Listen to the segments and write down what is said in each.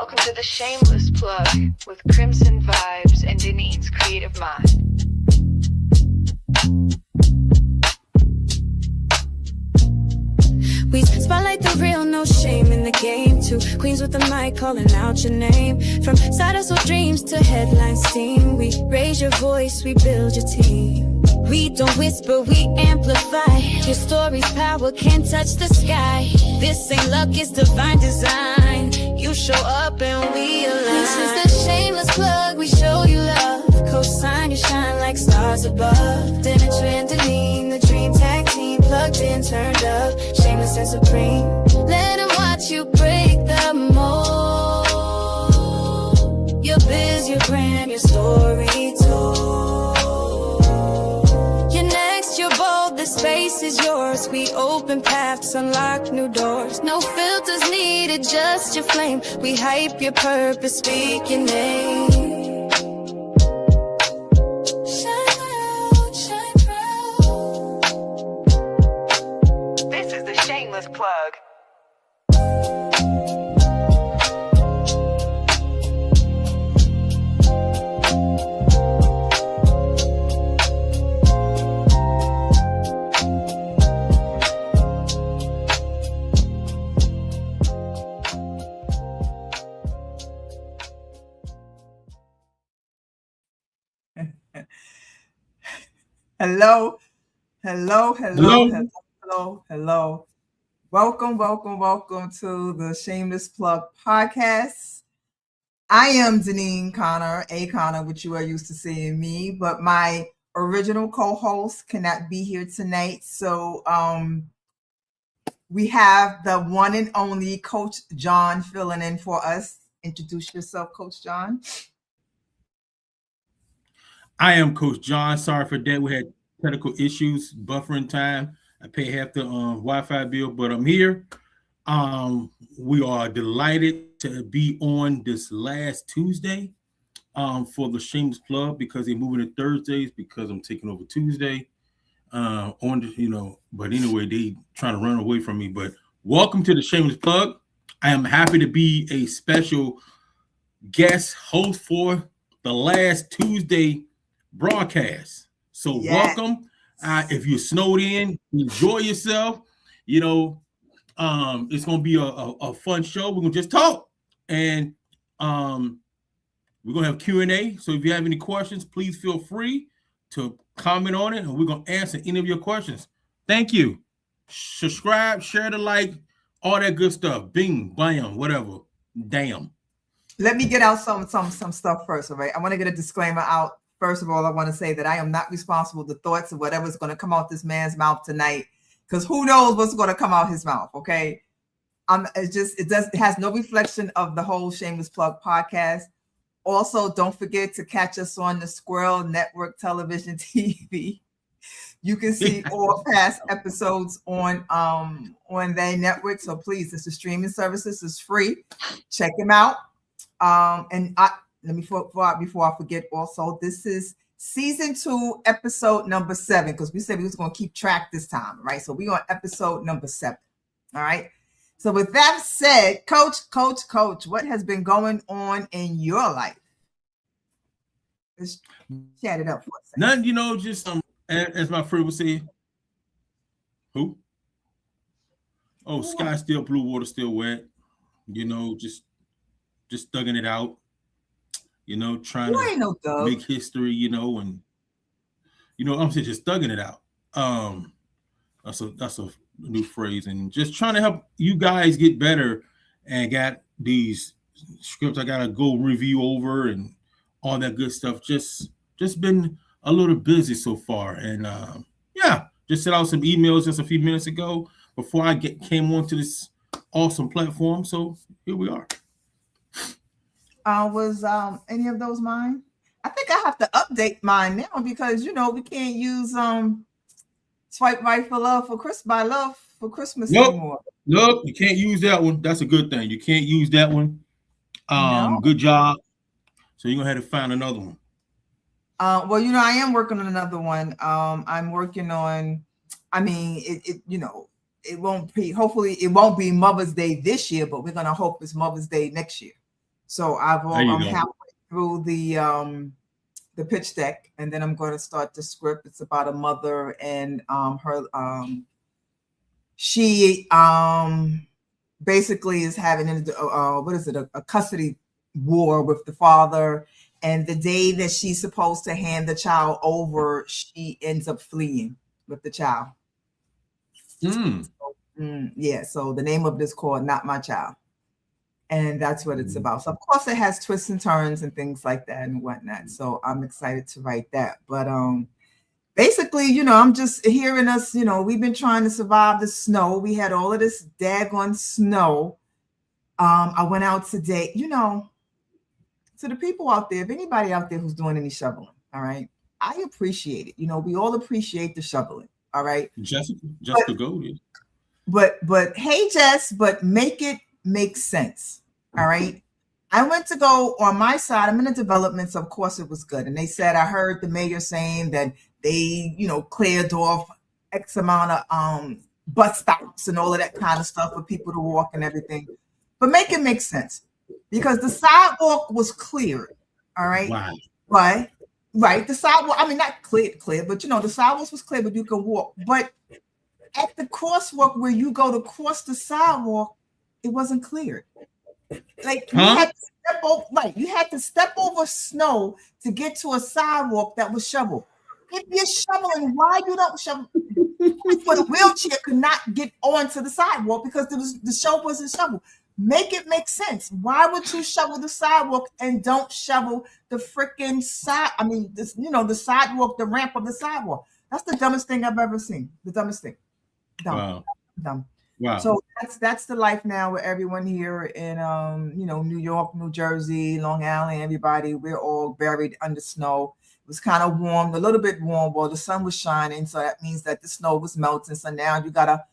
Welcome to the Shameless Plug with Crimson Vibes and Denise's Creative Mind. We spotlight the real, no shame in the game. Two queens with the mic calling out your name. From side hustle dreams to headline steam, we raise your voice, we build your team. We don't whisper, we amplify. Your story's power can't touch the sky. This ain't luck, it's divine design. You show up and we align. This is the Shameless Plug, we show you love. Co-sign, you shine like stars above. Dennis and Deneen, the dream tag team. Plugged in, turned up, shameless and supreme. Let them watch you break the mold. Your biz, your brand, your story told. You're next, you're bold, the space is yours. We open paths, unlock new doors. No filters needed, just your flame. We hype your purpose, speak your name. Plug. Hello. Welcome to the Shameless Plug podcast. I am Deneen Connor, A. Connor, which you are used to seeing me, but my original co-host cannot be here tonight. So we have the one and only Coach John filling in for us. Introduce yourself, Coach John. I am Coach John. Sorry for that. We had technical issues, buffering time. I pay half the Wi-Fi bill, but I'm here. We are delighted to be on this last Tuesday for the Shameless Plug because they're moving to Thursdays because I'm taking over Tuesday. But anyway, they trying to run away from me. But welcome to the Shameless Plug. I am happy to be a special guest host for the last Tuesday broadcast. So Welcome. If you're snowed in, enjoy yourself. It's going to be a fun show. We're going to just talk. And we're going to have Q&A. So if you have any questions, please feel free to comment on it. And we're going to answer any of your questions. Thank you. Subscribe, share the like, all that good stuff. Bing, bam, whatever. Damn. Let me get out some stuff first, all right? I want to get a disclaimer out. First of all, I want to say that I am not responsible for the thoughts of whatever's going to come out this man's mouth tonight, because who knows what's going to come out his mouth, okay? It has no reflection of the whole Shameless Plug podcast. Also, don't forget to catch us on the Squirrel Network Television TV. You can see all past episodes on their network. So please, it's the streaming services. It's free. Check them out. Before I forget, also, this is season 2, episode number 7, because we said we was going to keep track this time, right? So we're on episode number 7. All right. So with that said, Coach, what has been going on in your life? Let's chat it up for a second. None, just as my friend would say. Who? Oh, sky still blue, water still wet. Just thugging it out. Trying to make history, I'm saying just thugging it out. That's a new phrase, and just trying to help you guys get better. And got these scripts I gotta go review over and all that good stuff. Just been a little busy so far, and just sent out some emails just a few minutes ago before I came onto this awesome platform. So here we are. Was any of those mine? I think I have to update mine now because we can't use swipe right for love for Christmas anymore. Nope, you can't use that one. That's a good thing. You can't use that one. No. Good job. So you're gonna have to find another one. Well, I am working on another one. I'm working on. It won't be. Hopefully, it won't be Mother's Day this year, but we're gonna hope it's Mother's Day next year. So There you I'm go. halfway through the pitch deck, and then I'm going to start the script. It's about a mother and her she basically is having what is it, a custody war with the father, and the day that she's supposed to hand the child over, she ends up fleeing with the child. Yeah, so the name of this called Not My Child, and that's what it's about. So of course it has twists and turns and things like that and whatnot, so I'm excited to write that. But basically, I'm just hearing us, we've been trying to survive the snow. We had all of this daggone snow. I went out today, to the people out there, if anybody out there who's doing any shoveling, all right, I appreciate it. We all appreciate the shoveling, all right. Jessica Goldie. But hey, Jess, but make it make sense, all right. I went to go on my side. I'm in the development, so of course it was good. And they said, I heard the mayor saying that they, cleared off X amount of bus stops and all of that kind of stuff for people to walk and everything. But make it make sense, because the sidewalk was cleared, all right? Wow. Right, the sidewalk, I mean, not clear, but the sidewalk was clear, but you can walk. But at the crosswalk where you go to cross the sidewalk, it wasn't cleared. Like you had to step over, you had to step over snow to get to a sidewalk that was shoveled. If you're shoveling, why you don't shovel? For the wheelchair could not get onto the sidewalk because the show wasn't shoveled. Make it make sense. Why would you shovel the sidewalk and don't shovel the freaking side? I mean, the sidewalk, the ramp of the sidewalk. That's the dumbest thing I've ever seen. The dumbest thing. Dumb. Wow. So that's the life now with everyone here in New York, New Jersey, Long Island, everybody. We're all buried under snow. It was kind of warm, a little bit warm. Well, the sun was shining, so that means that the snow was melting. So now you gotta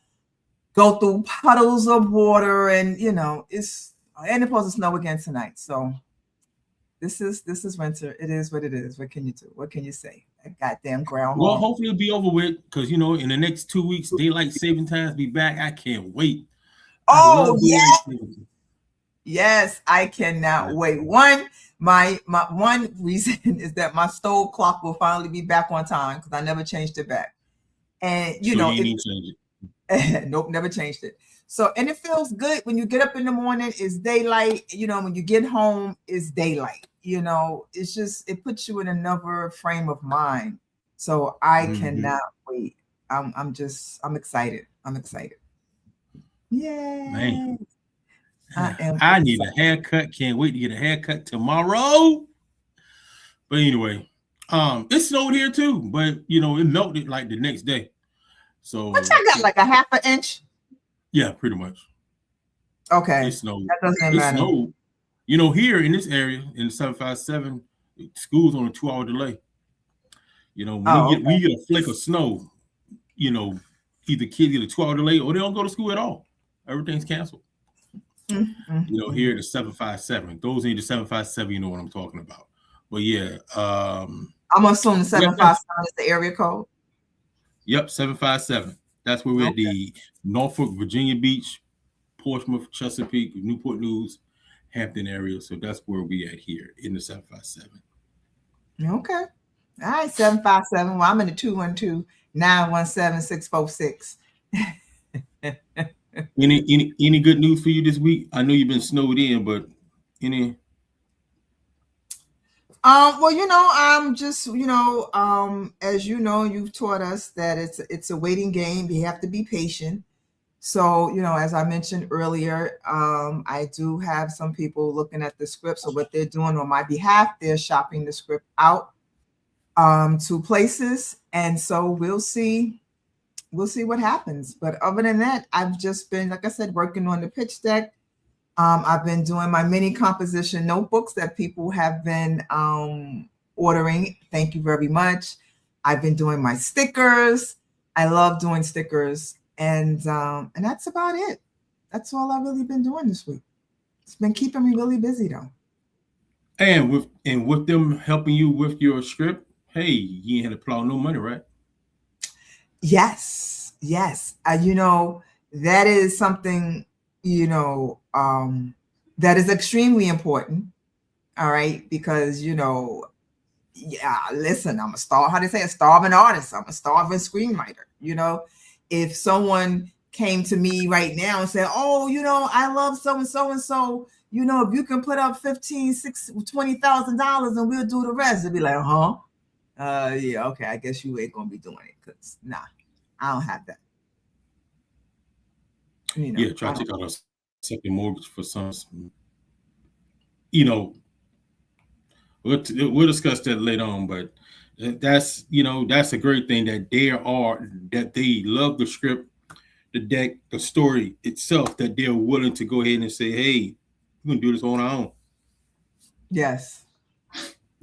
go through puddles of water, and it's supposed to snow again tonight. So this is winter. It is what it is. What can you do? What can you say? That goddamn groundhog. Well, hopefully it'll be over with, because in the next 2 weeks, daylight saving times be back. I can't wait. Oh yeah. Yes, I cannot wait. My one reason is that my stove clock will finally be back on time, because I never changed it back. And you need to change it. Nope, never changed it. So, and it feels good when you get up in the morning, it's daylight. When you get home, it's daylight. It's just, it puts you in another frame of mind. So I cannot wait. I'm excited. I'm excited. Yay. Man. I need a haircut. Can't wait to get a haircut tomorrow. But anyway, it snowed here too, but it melted like the next day. So what I got, like a half an inch? Yeah, pretty much. Okay. It snowed. That doesn't matter. Snowed. Here in this area, in 757, school's on a 2-hour delay. We get a flake of snow, either kids get a 2-hour delay or they don't go to school at all. Everything's canceled. Mm-hmm. Here at the 757. Those in the 757, you know what I'm talking about. But yeah, I'm assuming 757 is the area code. Yep, 757. That's where we're at, the Norfolk, Virginia Beach, Portsmouth, Chesapeake, Newport News, Hampton area. So that's where we at here in the 757. Okay. All right, 757. Well, I'm in the 212-917-646. Any good news for you this week? I know you've been snowed in, but any? Well, I'm just, as you've taught us that it's a waiting game. You have to be patient. So, as I mentioned earlier, I do have some people looking at the script. So what they're doing on my behalf, they're shopping the script out to places. And so we'll see what happens. But other than that, I've just been, like I said, working on the pitch deck. I've been doing my mini composition notebooks that people have been ordering. Thank you very much. I've been doing my stickers. I love doing stickers. And that's about it. That's all I've really been doing this week. It's been keeping me really busy though. And with them helping you with your script, hey, you ain't had to plow no money, right? Yes. That is something, that is extremely important. All right, because yeah, listen, I'm a star. How do they say a starving artist? I'm a starving screenwriter. If someone came to me right now and said, "Oh, I love so and so and so. If you can put up $20,000 and we'll do the rest," it'd be like, "Huh? Yeah, okay. I guess you ain't gonna be doing it because nah, I don't have that." Yeah, try to take out a second mortgage for some. You know, we'll discuss that later on, but that's a great thing that they love the script, the deck, the story itself, that they're willing to go ahead and say, "Hey, we can do this on our own." Yes.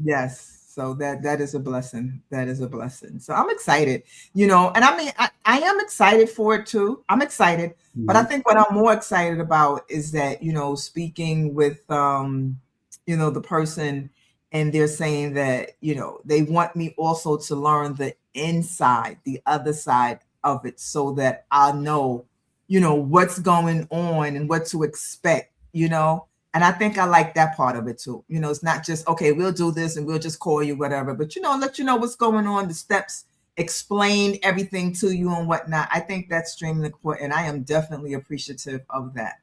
Yes. So that is a blessing. That is a blessing. So I'm excited, and I mean I am excited for it too. I'm excited, but I Mhm. think what I'm more excited about is that, speaking with the person, and they're saying that, they want me also to learn the inside, the other side of it, so that I know, what's going on and what to expect. And I think I like that part of it too. It's not just, okay, we'll do this and we'll just call you whatever, but let you know what's going on, the steps, explain everything to you and whatnot. I think that's extremely important. I am definitely appreciative of that.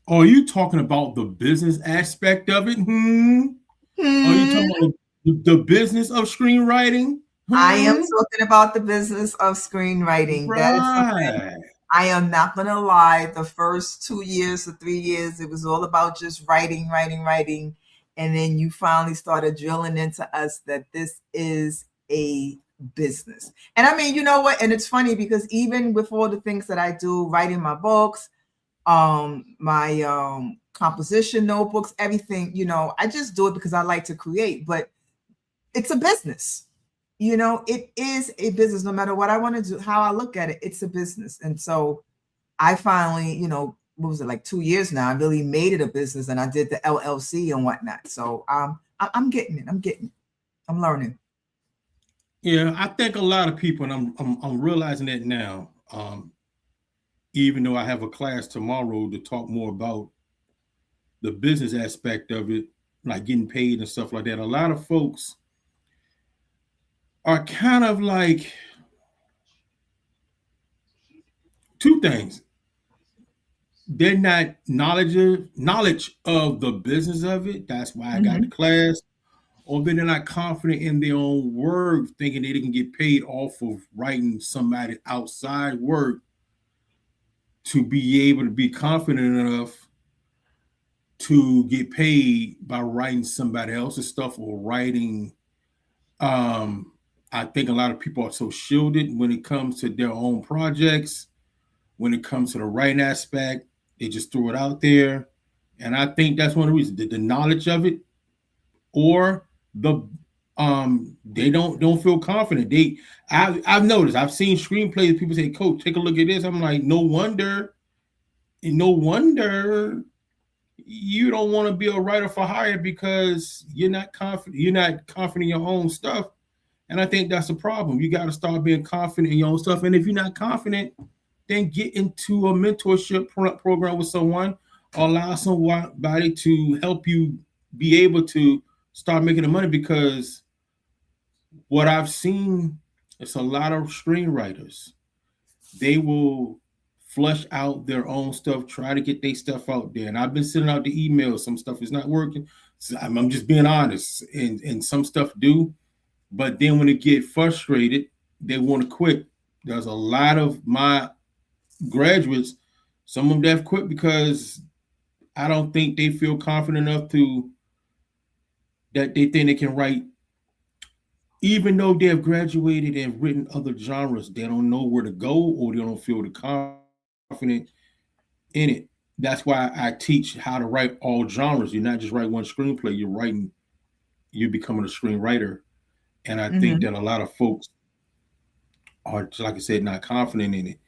Are you talking about the business aspect of it? Are you Hmm. talking about the business of screenwriting? I am talking about the business of screenwriting. That is something Right. I am not going to lie. The first 2 years or 3 years, it was all about just writing, writing, writing. And then you finally started drilling into us that this is a business. And I mean, you know what? And it's funny because even with all the things that I do, writing my books, my composition notebooks, everything, I just do it because I like to create, but it's a business. It is a business. No matter what I want to do, how I look at it, it's a business. And so I finally, what was it, like 2 years now? I really made it a business, and I did the LLC and whatnot. So I'm getting it. I'm getting it. I'm learning. Yeah, I think a lot of people, and I'm realizing that now. Even though I have a class tomorrow to talk more about the business aspect of it, like getting paid and stuff like that, a lot of folks are kind of like two things. They're not knowledge of the business of it. That's why I got the Hmm. class. Or they're not confident in their own work, thinking they can get paid off of writing somebody outside work to be able to be confident enough to get paid by writing somebody else's stuff or writing. Um, I think a lot of people are so shielded when it comes to their own projects. When it comes to the writing aspect, they just throw it out there, and I think that's one of the reasons, the knowledge of it, or the they don't feel confident. I've noticed, I've seen screenplays, people say, "Coach, take a look at this." I'm like, no wonder you don't want to be a writer for hire, because you're not confident in your own stuff. And I think that's a problem. You got to start being confident in your own stuff. And if you're not confident, then get into a mentorship program with someone, or allow somebody to help you be able to start making the money. Because what I've seen is a lot of screenwriters, they will flush out their own stuff, try to get their stuff out there. And I've been sending out the emails. Some stuff is not working. So I'm just being honest. And some stuff do. But then when they get frustrated, they want to quit. There's a lot of my graduates, some of them have quit because I don't think they feel confident enough to that they think they can write, even though they have graduated and written other genres. They don't know where to go, or they don't feel the confident in it. That's why I teach how to write all genres. You're not just writing one screenplay, you're becoming a screenwriter. And I think Hmm. that a lot of folks are, like I said, not confident in it.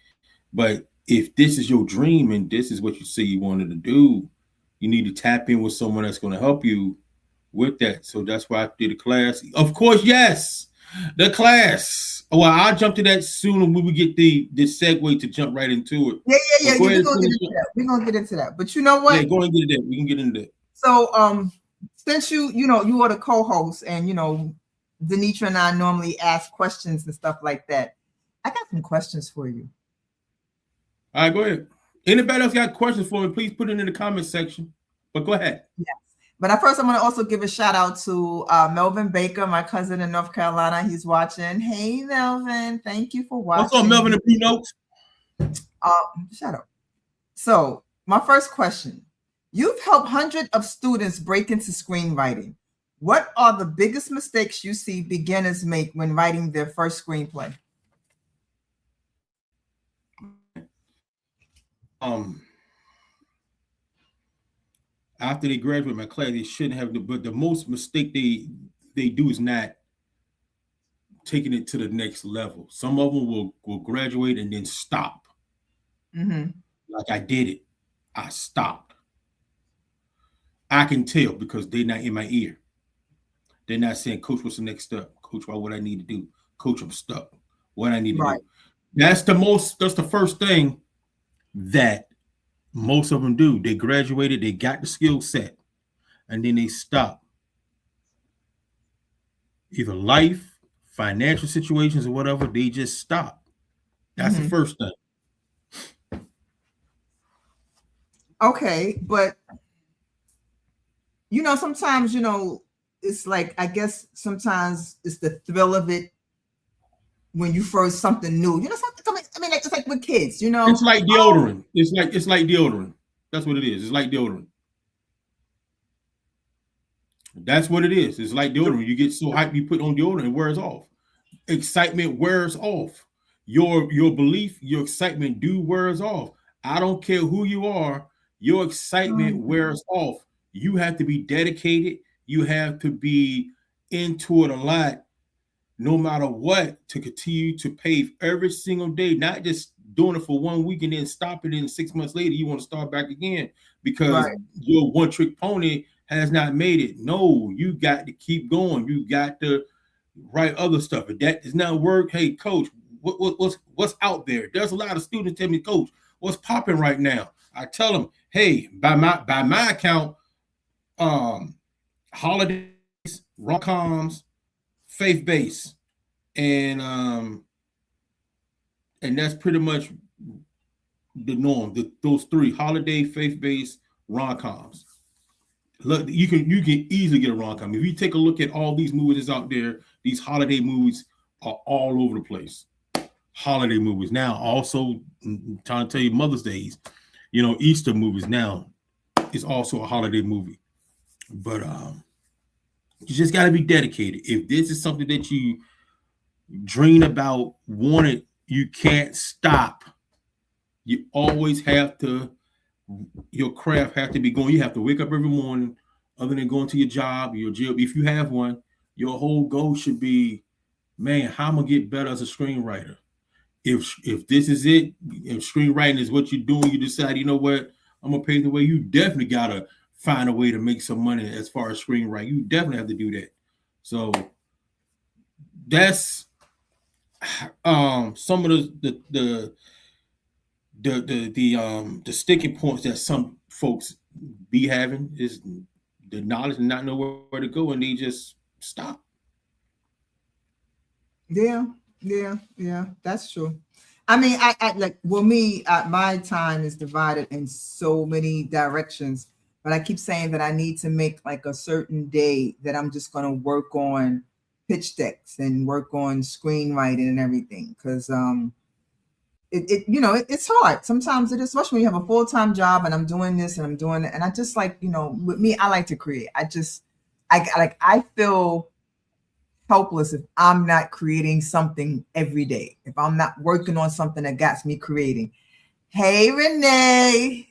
But if this is your dream and this is what you say you wanted to do, you need to tap in with someone that's going to help you with that. So that's why I did a class. Of course, yes, the class. Well, I'll jump to that soon when we get this segue to jump right into it. Yeah, But yeah, go yeah. ahead We're and gonna get finish into it. that. We're gonna get into that. But you know Yeah, what? go ahead and get it. We can get into that. So since you know, you are the co-host, and Denitra and I normally ask questions and stuff like that. I got some questions for you. All right, go ahead. Anybody else got questions for me? Please put it in the comment section. But go ahead. Yes. But first, I'm going to also give a shout out to Melvin Baker, my cousin in North Carolina. He's watching. Hey, Melvin. Thank you for watching. What's up, Melvin and Blue Notes? Shut up. So, my first question. You've helped hundreds of students break into screenwriting. What are the biggest mistakes you see beginners make when writing their first screenplay? After they graduate my class, they shouldn't have. But the most mistake they do is not taking it to the next level. Some of them will graduate and then stop. Mm-hmm. Like I did it. I stopped. I can tell because they're not in my ear. They're not saying, Coach, what's the next step? Coach, what I need to do? Coach, I'm stuck. What I need to do. That's the first thing that most of them do. They graduated, they got the skill set, and then they stop. Either life, financial situations, or whatever, they just stop. That's the first thing. Okay, but sometimes, it's like, I guess sometimes it's the thrill of it when you first something new. I mean, it's like with kids, It's like deodorant. It's like deodorant. That's what it is. It's like deodorant. That's what it is. It's like deodorant. You get so hyped, you put on deodorant, it wears off. Excitement wears off. Your belief, your excitement wears off. I don't care who you are, your excitement wears off. You have to be dedicated. You have to be into it a lot, no matter what, to continue to pave every single day, not just doing it for 1 week and then stop it, and 6 months later you want to start back again because your one-trick pony has not made it. No, you got to keep going. You got to write other stuff. If that does not work, hey, Coach, what's out there? There's a lot of students tell me, Coach, what's popping right now? I tell them, hey, by my account, holidays, rom-coms, faith-based, and that's pretty much the norm. Those three: holiday, faith-based, rom-coms. Look, you can easily get a rom-com. If you take a look at all these movies out there, these holiday movies are all over the place. Holiday movies now. Also, I'm trying to tell you, Mother's Days, Easter movies now is also a holiday movie. But you just got to be dedicated. If this is something that you dream about, want it, you can't stop. You always have to, your craft have to be going. You have to wake up every morning, other than going to your job, if you have one, your whole goal should be, man, how am I gonna get better as a screenwriter? If this is it, if screenwriting is what you're doing, you decide, you know what, I'm gonna pave the way, you definitely gotta find a way to make some money as far as screenwriting. You definitely have to do that. So that's some of the sticking points that some folks be having is the knowledge and not know where to go, and they just stop. Yeah, that's true. I mean, I like, well, me, my time is divided in so many directions, but I keep saying that I need to make like a certain day that I'm just going to work on pitch decks and work on screenwriting and everything, because it's hard. Sometimes it is, especially when you have a full-time job and I'm doing this and I'm doing it, and I just like, with me, I like to create. I feel helpless if I'm not creating something every day, if I'm not working on something that gets me creating. Hey, Renee.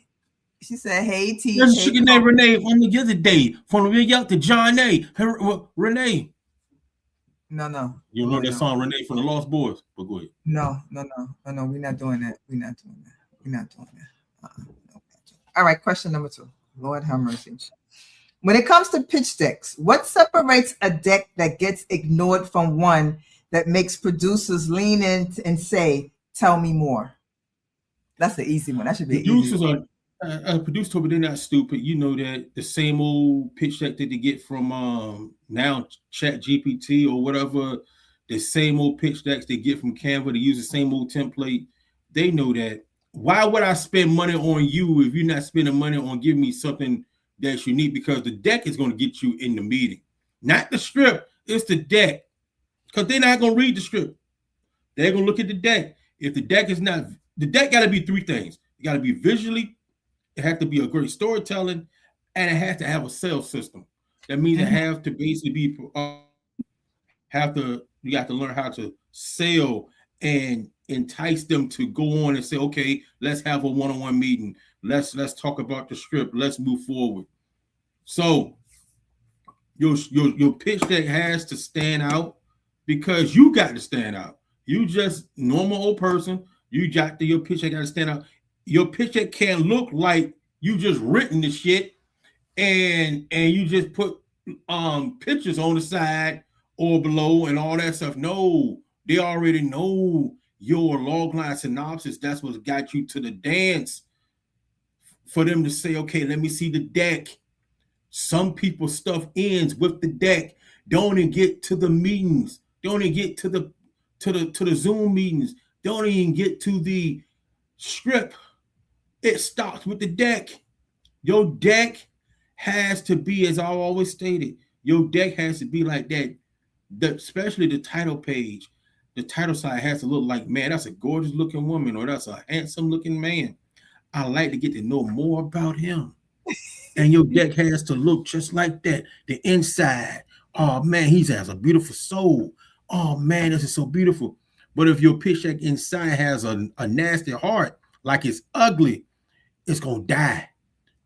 She said, hey, T. There's a chicken named Renee on the other day from the out to John A. Renee. No. You know that song, Renee, from the Lost Boys? But go ahead. No. We're not doing that. No. All right, question number 2. Lord have mercy. When it comes to pitch decks, what separates a deck that gets ignored from one that makes producers lean in and say, tell me more? That's the easy one. That should be easy. Producer told me they're not stupid. You know that the same old pitch deck that they get from now Chat GPT or whatever, the same old pitch decks they get from Canva. They use the same old template. They know that. Why would I spend money on you if you're not spending money on giving me something that's unique? Because the deck is going to get you in the meeting, not the script. It's the deck. Because they're not going to read the script. They're going to look at the deck. If the deck is not, the deck got to be three things. It got to be visually, it has to be a great storytelling, and it has to have a sales system. That means it have to basically be, you got to learn how to sell and entice them to go on and say, okay, let's have a one-on-one meeting. Let's talk about the script. Let's move forward. So your pitch deck has to stand out because you got to stand out. You just normal old person. You got your pitch deck got to stand out. Your pitch deck can't look like you just written the shit and you just put pictures on the side or below and all that stuff. No, they already know your logline synopsis. That's what got you to the dance. For them to say, okay, let me see the deck. Some people's stuff ends with the deck. Don't even get to the meetings. Don't even get to the Zoom meetings. Don't even get to the script. It stops with the deck. Your deck has to be, as I always stated, your deck has to be like that. Especially the title page. The title side has to look like, man, that's a gorgeous looking woman or that's a handsome looking man. I like to get to know more about him. And your deck has to look just like that. The inside, oh man, he has a beautiful soul. Oh man, this is so beautiful. But if your pitch deck inside has a nasty heart, like it's ugly, it's gonna die.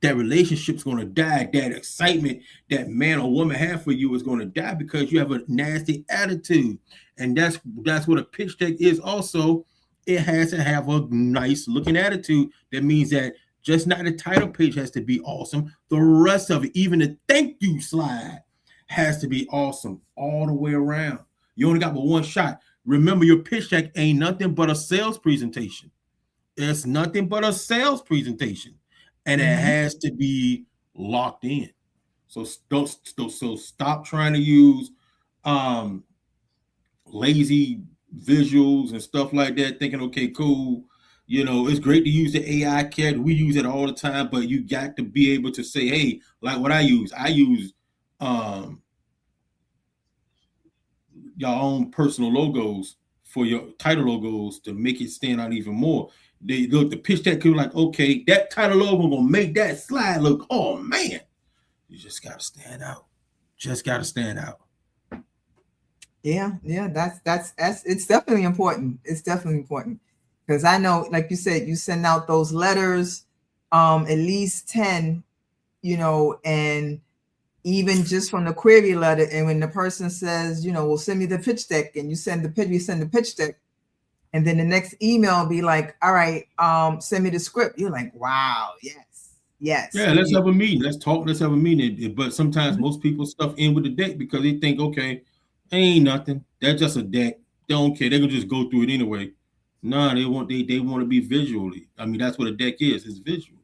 That relationship's gonna die. That excitement that man or woman have for you is gonna die because you have a nasty attitude. And that's what a pitch deck is. Also, it has to have a nice looking attitude. That means that just not the title page has to be awesome. The rest of it, even the thank you slide, has to be awesome all the way around. You only got but one shot. Remember, your pitch deck ain't nothing but a sales presentation. It's nothing but a sales presentation, and it has to be locked in. So stop trying to use lazy visuals and stuff like that, thinking, okay, cool. You know, it's great to use the AI CAD. We use it all the time, but you got to be able to say, hey, like what I use your own personal logos for your title logos to make it stand out even more. They look the pitch deck could be like, okay, that title logo gonna make that slide look, oh man, you just gotta stand out. Just gotta stand out. Yeah, that's it's definitely important. It's definitely important. Because I know, like you said, you send out those letters, at least 10, and even just from the query letter, and when the person says, well, send me the pitch deck, and you send the pitch deck, and then the next email will be like, all right, send me the script. You're like, wow, yes. Yeah, let's have a meeting. Let's talk. Let's have a meeting. But sometimes most people stuff in with the deck because they think, okay, ain't nothing. That's just a deck. They don't care. They're gonna just go through it anyway. No, they want to be visually. I mean, that's what a deck is. It's visual.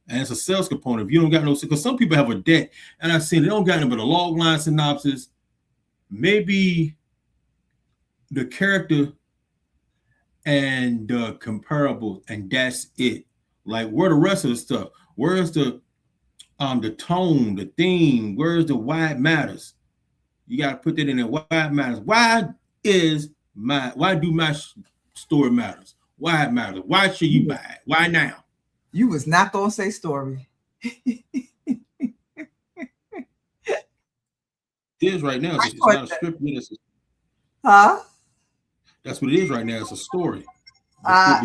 And it's a sales component. If you don't got no, because some people have a deck, and I've seen they don't got but a log line synopsis, maybe the character and the comparable, and that's it. Like, where the rest of the stuff? Where's the tone, the theme? Where's the why it matters? You got to put that in there. Why it matters? Why do my story matters? Why it matters? Why should you buy it? Why now? You was not gonna say story. It is right now. It's not a script. Huh? That's what it is right now. It's a story. Yeah.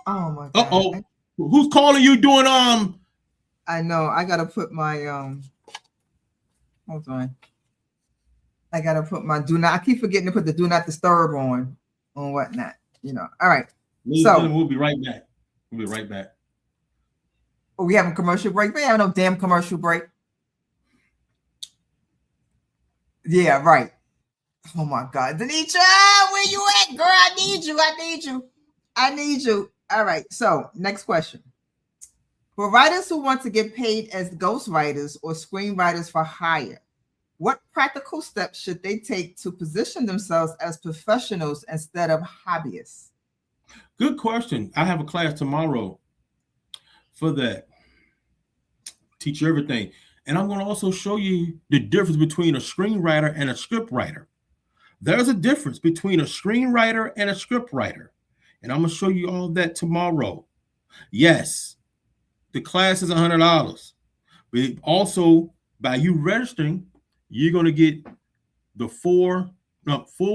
Oh my God. Uh-oh. Who's calling you doing I know. I gotta put my hold on. I gotta put my do not. I keep forgetting to put the do not disturb on whatnot. All right. So we'll be right back. We'll be right back. Oh, we having a commercial break? We have no damn commercial break. Yeah, right. Oh my God, Denitra, where you at, girl? I need you. All right. So next question. For writers who want to get paid as ghostwriters or screenwriters for hire, what practical steps should they take to position themselves as professionals instead of hobbyists? Good question. I have a class tomorrow for that. Teach you everything. And I'm going to also show you the difference between a screenwriter and a script writer. There's a difference between a screenwriter and a script writer. And I'm going to show you all that tomorrow. Yes, the class is $100. But also, by you registering, you're going to get the 4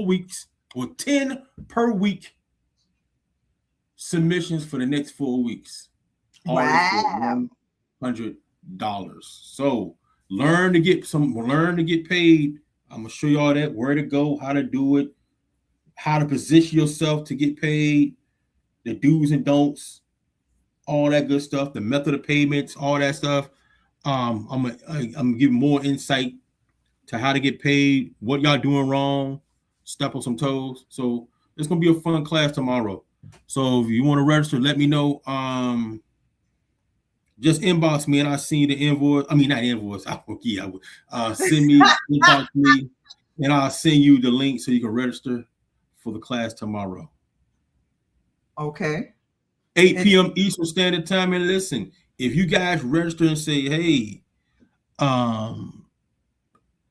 weeks or 10 per week submissions for the next 4 weeks. Wow. $100. So learn to get paid. I'm gonna show you all that, where to go, how to do it, how to position yourself to get paid, the do's and don'ts, all that good stuff, the method of payments, all that stuff. I'm gonna give more insight to how to get paid, what y'all doing wrong, step on some toes. So it's gonna be a fun class tomorrow. So if you want to register, let me know. Just inbox me and I'll send you the invoice. I mean, not invoice. I would send me, inbox me, and I'll send you the link so you can register for the class tomorrow. Okay. 8 p.m. Eastern Standard Time. And listen, if you guys register and say, hey, I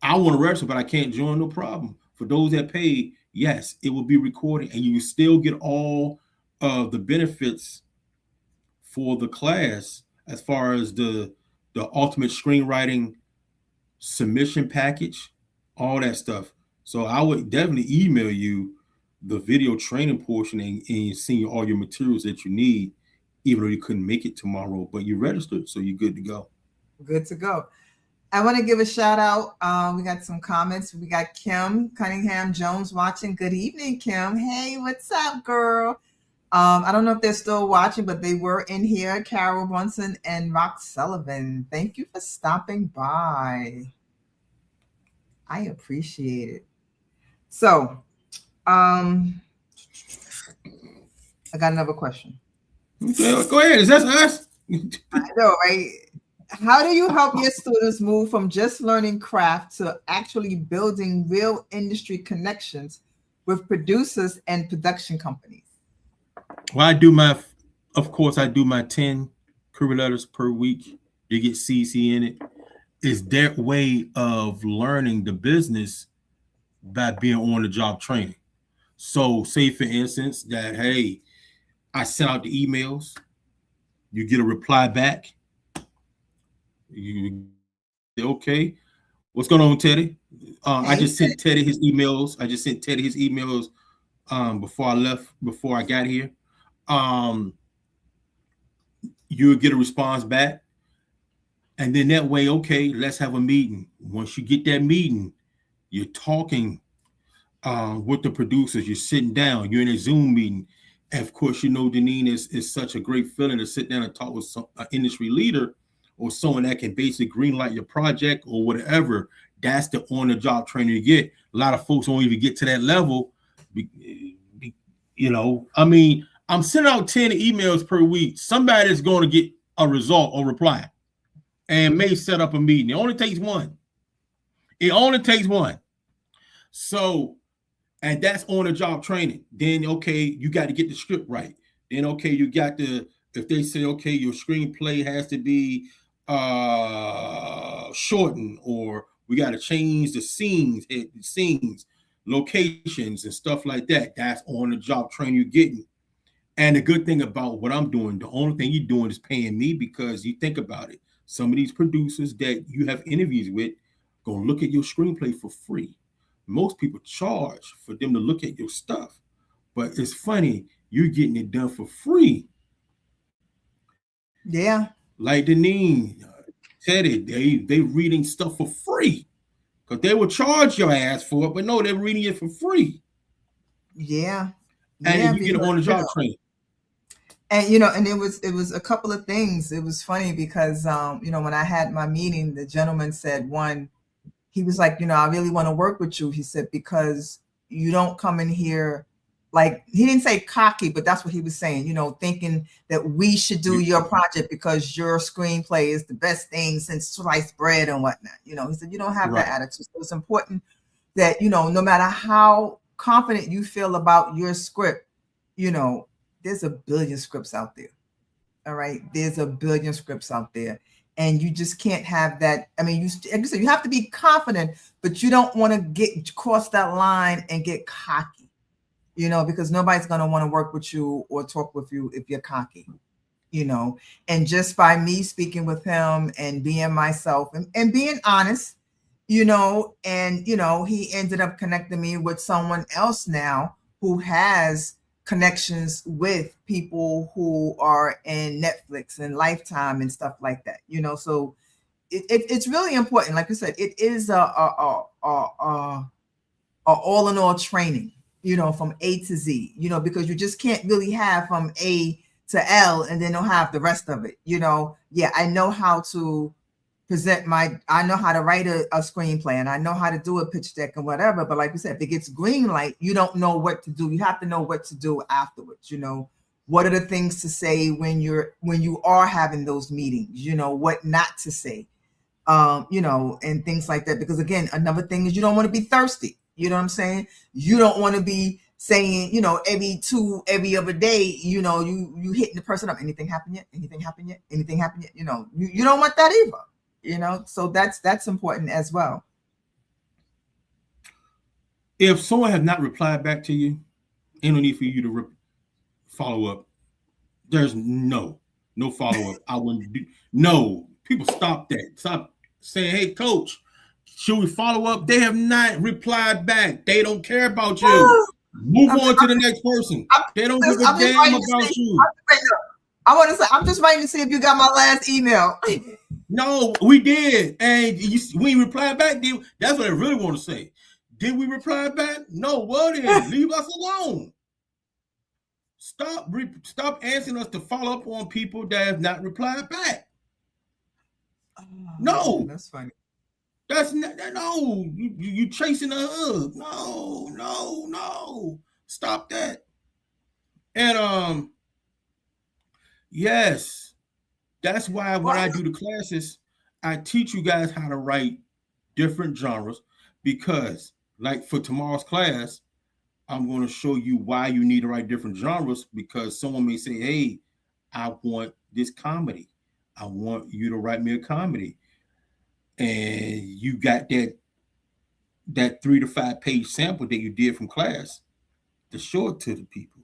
want to register, but I can't join, no problem. For those that pay, yes, it will be recorded and you will still get all of the benefits for the class, as far as the ultimate screenwriting submission package, all that stuff. So I would definitely email you the video training portion and send you all your materials that you need, even though you couldn't make it tomorrow, but you registered, so you're good to go. Good to go. I want to give a shout out. We got some comments. We got Kim Cunningham Jones watching. Good evening, Kim. Hey, what's up, girl? I don't know if they're still watching, but they were in here. Carol Brunson and Rock Sullivan. Thank you for stopping by. I appreciate it. So, I got another question. Okay, go ahead. Is that us? I know, right? How do you help your students move from just learning craft to actually building real industry connections with producers and production companies? Well, of course, I do my 10 career letters per week. You get CC in it. It's their way of learning the business by being on the job training. So say, for instance, that, hey, I sent out the emails. You get a reply back. You say, okay, what's going on, Teddy? I just sent Teddy his emails. Before I got here. You'll get a response back. And then that way, okay, let's have a meeting. Once you get that meeting, you're talking with the producers, you're sitting down, you're in a Zoom meeting. And of course, Deneen is such a great feeling to sit down and talk with an industry leader or someone that can basically greenlight your project or whatever. That's the on-the-job training you get. A lot of folks won't even get to that level. I mean, I'm sending out 10 emails per week. Somebody's going to get a result or reply and may set up a meeting. It only takes one. So, and that's on the job training. Then, okay, you got to get the script right. Then, okay, if they say, okay, your screenplay has to be shortened, or we got to change the scenes, locations and stuff like that. That's on the job training you're getting. And the good thing about what I'm doing, the only thing you're doing is paying me, because you think about it. Some of these producers that you have interviews with gonna look at your screenplay for free. Most people charge for them to look at your stuff, but it's funny, you're getting it done for free. Yeah. Like Deneen, Teddy, they reading stuff for free because they will charge your ass for it, but no, they're reading it for free. Yeah. And you get on the job training. And and it was a couple of things. It was funny because when I had my meeting, the gentleman said, one, he was like, I really want to work with you. He said, because you don't come in here like he didn't say cocky, but that's what he was saying, you know, thinking that we should do your project because your screenplay is the best thing since sliced bread and whatnot. You know, he said, you don't have that attitude. So it's important that, you know, no matter how confident you feel about your script, you know, there's a billion scripts out there. All right. There's a billion scripts out there. And you just can't have that. I mean, like you said, you have to be confident, but you don't want to get cross that line and get cocky, you know, because nobody's going to want to work with you or talk with you if you're cocky, you know. And just by me speaking with him and being myself and being honest, you know, and, you know, he ended up connecting me with someone else now who has connections with people who are in Netflix and Lifetime and stuff like that, you know. So it's really important. Like I said, it is a all in all training, you know, from A to Z, you know, because you just can't really have from A to L and then don't have the rest of it, you know. Yeah, I know how to I know how to write a screenplay and I know how to do a pitch deck and whatever. But like we said, if it gets green light, you don't know what to do. You have to know what to do afterwards. You know, what are the things to say when you are having those meetings, you know, what not to say, you know, and things like that. Because again, another thing is you don't want to be thirsty. You know what I'm saying? You don't want to be saying, you know, every other day, you know, you hitting the person up. Anything happen yet? Anything happen yet? Anything happen yet? You know, you don't want that either. You know, so that's important as well. If someone has not replied back to you, ain't no need for you to follow up. There's no follow up. I wouldn't do. No, people stop that. Stop saying, "Hey, coach, should we follow up?" They have not replied back. They don't care about you. Move on to the next person. They don't give a damn about you. I want to say, I'm just waiting to see if you got my last email. No, we did. And we replied back. That's what I really want to say. Did we reply back? No, what is? Leave us alone. Stop asking us to follow up on people that have not replied back. No. That's funny. That's not, no. You chasing a hug. No. Stop that. And yes. That's why when I do the classes, I teach you guys how to write different genres because, like for tomorrow's class, I'm going to show you why you need to write different genres because someone may say, hey, I want this comedy. I want you to write me a comedy. And you got that 3 to 5 page sample that you did from class to show it to the people.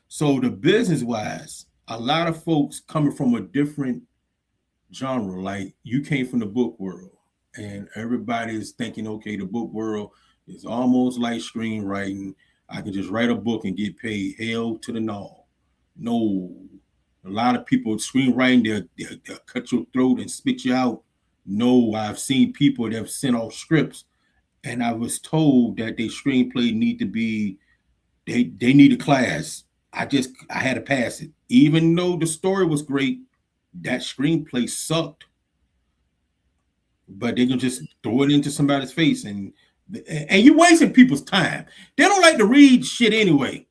So the business-wise, a lot of folks coming from a different genre, like you came from the book world and everybody is thinking, okay, the book world is almost like screenwriting. I can just write a book and get paid. Hell to the no. No. A lot of people screenwriting, they'll cut your throat and spit you out. No, I've seen people that have sent off scripts and I was told that their screenplay need to be, they need a class. I had to pass it. Even though the story was great, that screenplay sucked. But they can just throw it into somebody's face and you're wasting people's time. They don't like to read shit anyway.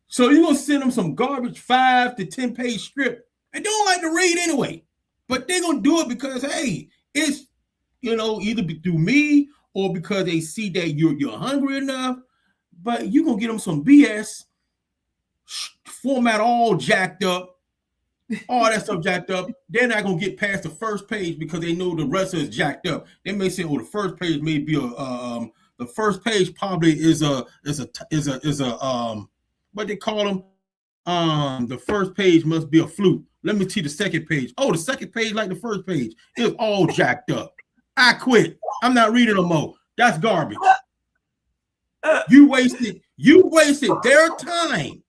So you're gonna send them some garbage 5 to 10 page script and they don't like to read anyway. But they're gonna do it because hey, it's either through me or because they see that you're hungry enough. But you're gonna get them some BS format all jacked up, all that stuff jacked up. They're not gonna get past the first page because they know the rest of it's jacked up. They may say, "Oh, the first page may be the first page probably is a what they call them. The first page must be a fluke. Let me see the second page. Oh, the second page like the first page is all jacked up. I quit. I'm not reading no more. That's garbage. You wasted their time.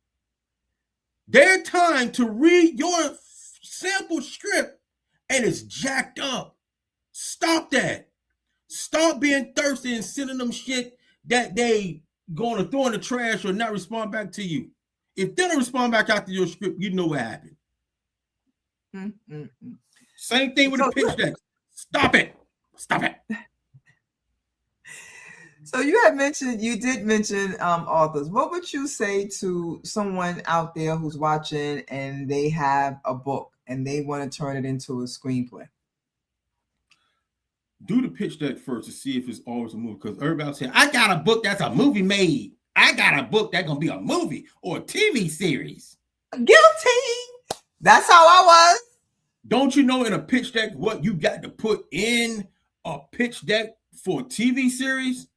Their time to read your sample script and it's jacked up. Stop that. Stop being thirsty and sending them shit that they going to throw in the trash or not respond back to you. If they don't respond back after your script, you know what happened. Mm-hmm. Same thing with the pitch deck. Stop it. So you did mention authors. What would you say to someone out there who's watching and they have a book and they want to turn it into a screenplay? Do the pitch deck first to see if it's always a movie. Because everybody saying, I got a book that's a movie made. I got a book that's gonna be a movie or a TV series. Guilty. That's how I was. Don't you know in a pitch deck what you got to put in a pitch deck for a TV series?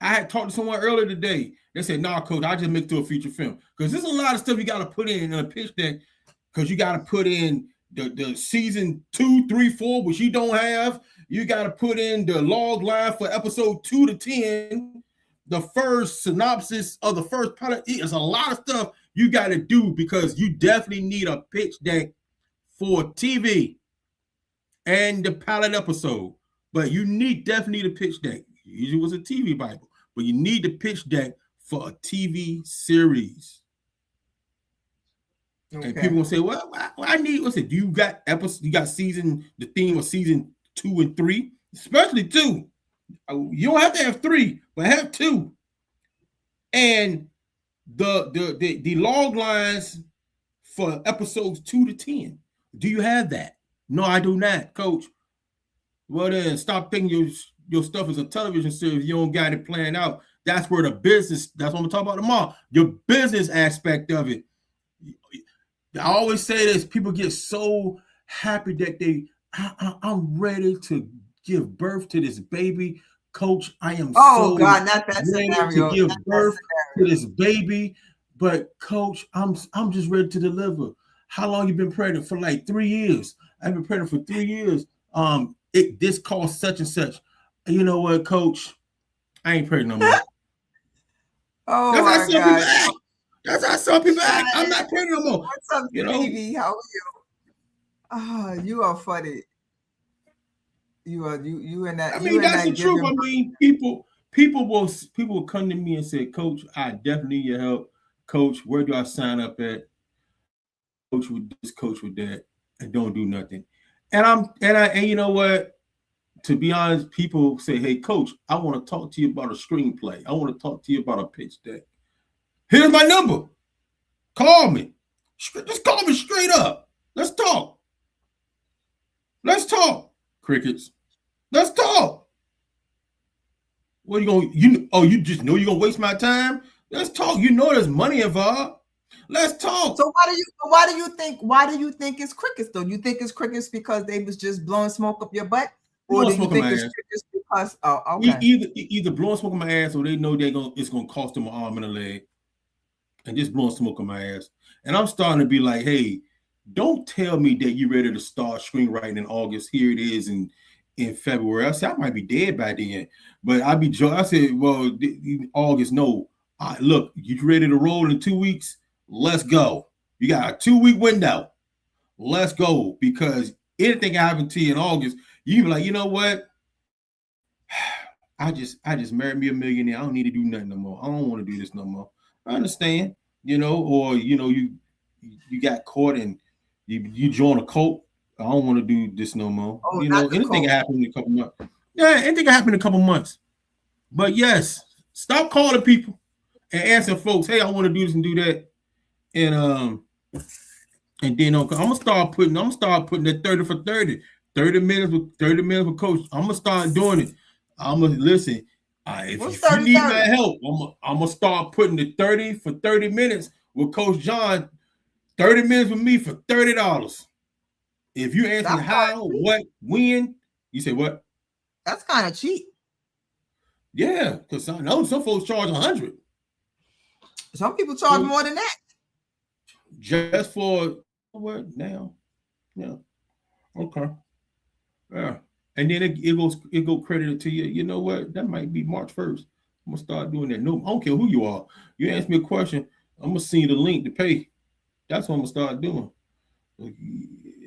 I had talked to someone earlier today. They said, nah, coach, I just make it to a feature film. Because there's a lot of stuff you got to put in a pitch deck, because you got to put in the season 2, 3, 4, which you don't have. You got to put in the log line for episode 2 to 10, the first synopsis of the first pilot. There's a lot of stuff you got to do, because you definitely need a pitch deck for TV and the pilot episode. But you definitely need a pitch deck. Usually it was a TV Bible, but you need the pitch deck for a TV series. Okay. And people will say, well, I need, what's it? Do you got episodes? You got the theme of season 2 and 3, especially 2. You don't have to have 3, but have 2. And the log lines for episodes 2 to 10. Do you have that? No, I do not, coach. Well, then stop thinking your stuff is a television series. You don't got it planned out. That's where the business, that's what I'm talking about tomorrow. Your business aspect of it. I always say this, people get so happy that I'm ready to give birth to this baby. Coach, I am not that ready scenario. to give birth to this baby. But coach, I'm just ready to deliver. How long you been pregnant? For like 3 years. I've been pregnant for 3 years. This costs such and such. You know what, coach? I ain't pregnant no more. Oh, that's my God. That's how some people act. I'm not pregnant no more. What's up, baby? How are you? Oh, you are funny. You and that. I mean, that's the truth. I mean, people will come to me and say, Coach, I definitely need your help. Coach, where do I sign up at? Coach with this, coach with that, and don't do nothing. And you know what? To be honest, people say, hey, coach, I want to talk to you about a screenplay. I want to talk to you about a pitch deck. Here's my number. Call me. Just call me straight up. Let's talk. Let's talk. Crickets. Let's talk. What are you going to, you just know you're going to waste my time? Let's talk. You know there's money involved. Let's talk. So why do you think it's crickets though? You think it's crickets because they was just blowing smoke up your butt? Or do you think it's crickets because okay. Either blowing smoke in my ass, or they know it's gonna cost them an arm and a leg. And just blowing smoke in my ass. And I'm starting to be like, hey, don't tell me that you're ready to start screenwriting in August. Here it is in February. I said I might be dead by then. But I said, well, August, no. Look, you ready to roll in 2 weeks? Let's go. You got a 2-week window. Let's go. Because anything happened to you in August, you be like, you know what? I just married me a millionaire. I don't need to do nothing no more. I don't want to do this no more. I understand, or you got caught and you join a cult. I don't want to do this no more. Anything can happen in a couple months. Yeah, anything can happen in a couple months. But yes, stop calling people and asking folks, hey, I want to do this and do that. And then I'm gonna start putting that 30 for 30. 30 minutes with coach. I'm gonna start doing it. I'm gonna listen. If you need my help, I'm gonna start putting the 30 for 30 minutes with Coach John. 30 minutes with me for $30. If you ask me how, what, when, you say what? That's kind of cheap. Yeah, because I know some folks charge $100. Some people charge more than that. Just for what now? Yeah. Okay. Yeah. And then it go credited to you. You know what? That might be March 1st. I'm gonna start doing that. No, I don't care who you are. You ask me a question, I'm gonna send you the link to pay. That's what I'm gonna start doing.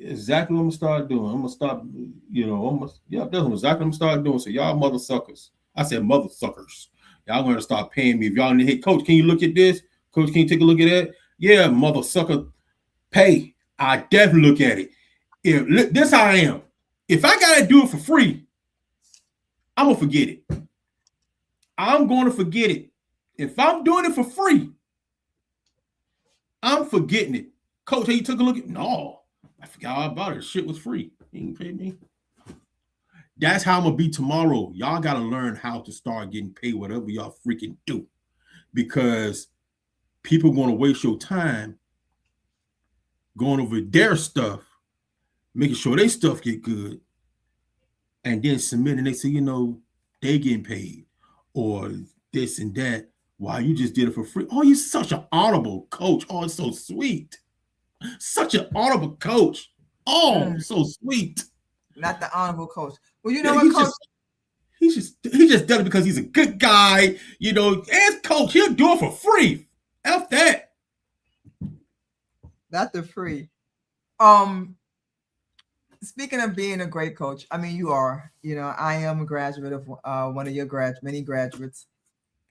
Exactly what I'm gonna start doing. I'm gonna start, that's what exactly I'm gonna start doing. So y'all mother suckers. I said mother suckers. Y'all gonna start paying me. If y'all need, hey, coach, can you look at this? Coach, can you take a look at that? Yeah, mother sucker. Pay. I definitely look at it. This how I am. If I gotta do it for free, I'm gonna forget it. I'm going to forget it. If I'm doing it for free, I'm forgetting it. Coach, hey, you took a look at? No, I forgot all about it. Shit was free. You didn't pay me. That's how I'm gonna be tomorrow. Y'all gotta learn how to start getting paid whatever y'all freaking do, because people are gonna waste your time going over their stuff, making sure their stuff get good, and then submitting. They say, they getting paid or this and that. Why you just did it for free? Oh, you're such an honorable coach. Oh, it's so sweet. Such an honorable coach. Oh, so sweet. Not the honorable coach. Well, you know what, Coach? He just done it because he's a good guy. As coach, he'll do it for free. F that. Not the free. Speaking of being a great coach, I mean, you are. I am a graduate of one of your many graduates.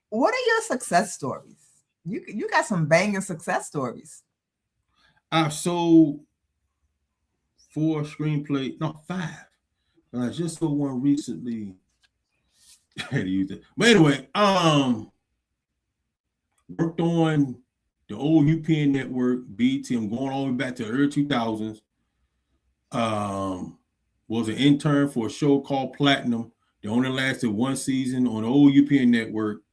What are your success stories? You got some banging success stories. I've sold 4 screenplays, no 5. I just sold one recently. I had to use it. But anyway, worked on the old UPN network, BT. I'm going all the way back to the early 2000s. Was an intern for a show called Platinum. They only lasted 1 season on the old UPN network.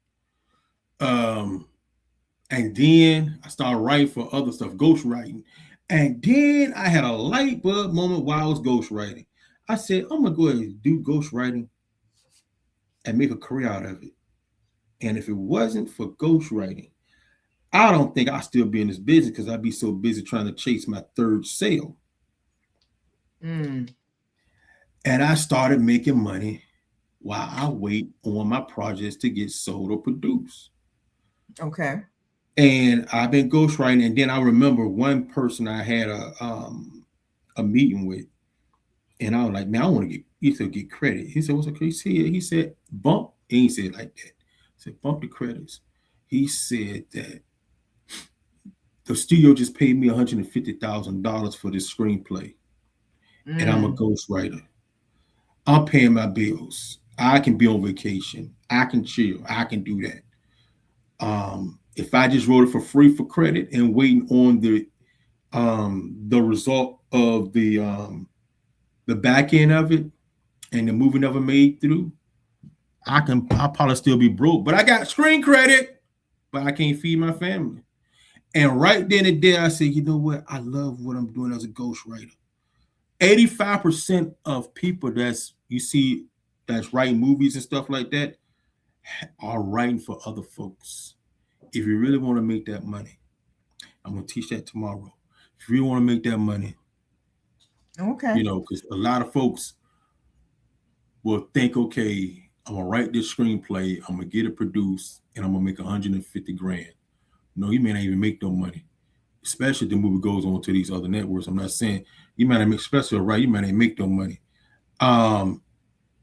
And then I started writing for other stuff, ghostwriting. And then I had a light bulb moment while I was ghostwriting. I said, I'm going to go ahead and do ghostwriting and make a career out of it. And if it wasn't for ghostwriting, I don't think I'd still be in this business because I'd be so busy trying to chase my 3rd sale. And I started making money while I wait on my projects to get sold or produced. Okay. And I've been ghostwriting. And then I remember one person I had a meeting with. And I was like, man, I want to get credit. He said, what's okay? He said, bump. He ain't said it like that. He said, bump the credits. He said that the studio just paid me $150,000 for this screenplay. And I'm a ghostwriter. I'm paying my bills. I can be on vacation. I can chill. I can do that. If I just wrote it for free for credit and waiting on the result of the back end of it and the movie never made through, I'll probably still be broke. But I got screen credit, but I can't feed my family. And right then and there, I said, you know what? I love what I'm doing as a ghostwriter. 85% of people that's writing movies and stuff like that are writing for other folks. If you really want to make that money, I'm going to teach that tomorrow. If you really want to make that money, okay, because a lot of folks will think, okay, I'm going to write this screenplay, I'm going to get it produced, and I'm going to make $150,000. No, you may not even make no money, especially if the movie goes on to these other networks. I'm not saying you might not make special, right? You might not make no money.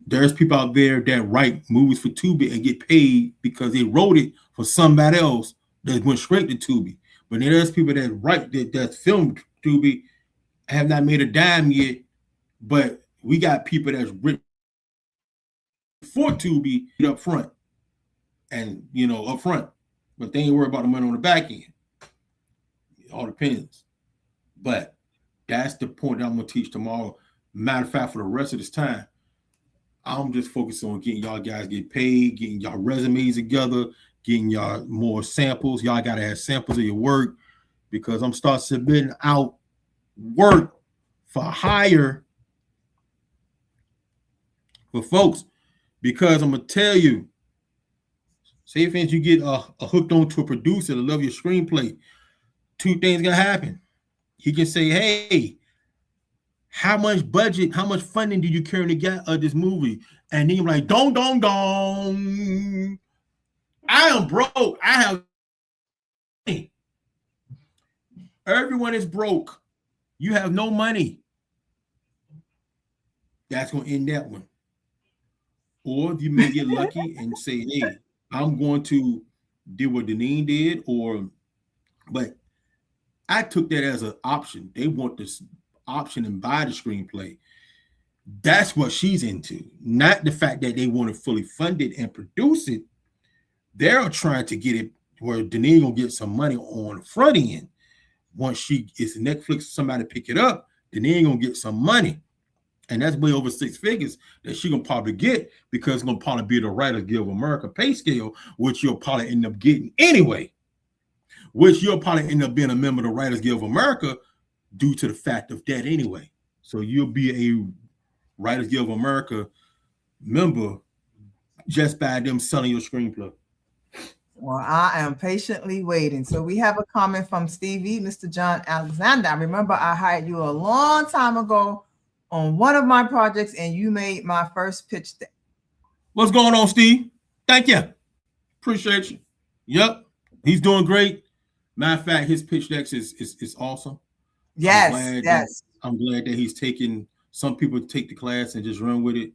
There's people out there that write movies for Tubi and get paid because they wrote it for somebody else that went straight to Tubi. But then there's people that filmed Tubi, have not made a dime yet, but we got people that's written for Tubi up front, and up front, but they ain't worried about the money on the back end. It all depends. But that's the point that I'm gonna teach tomorrow. Matter of fact, for the rest of this time, I'm just focused on getting y'all guys get paid, getting y'all resumes together, getting y'all more samples. Y'all gotta have samples of your work because I'm start submitting out work for hire for folks. Because I'm gonna tell you, say if you get hooked on to a producer that love your screenplay, 2 things gonna happen. He can say, hey, how much budget, how much funding do you currently get of this movie? And then I'm like, dong. I am broke. I have money. Everyone is broke. You have no money. That's gonna end that one. Or you may get lucky and say, hey, I'm going to do what Deneen did, but I took that as an option. They want this option and buy the screenplay. That's what she's into, not the fact that they want to fully fund it and produce it. they're trying to get it where Denise gonna get some money on the front end. Once she is Netflix, somebody pick it up, Denise gonna get some money. And that's way over 6 figures that she gonna probably get because it's gonna probably be the Writers Guild of America pay scale, which you'll probably end up getting anyway. Which you'll probably end up being a member of the Writers Guild of America due to the fact of that anyway. So you'll be a Writers Guild of America member just by them selling your screenplay. Well, I am patiently waiting. So we have a comment from Stevie, Mr. John Alexander. I remember I hired you a long time ago on one of my projects, and you made my first pitch deck. What's going on, Steve? Thank you. Appreciate you. Yep. He's doing great. Matter of fact, his pitch decks is awesome. Yes. I'm glad that he's taking, some people take the class and just run with it.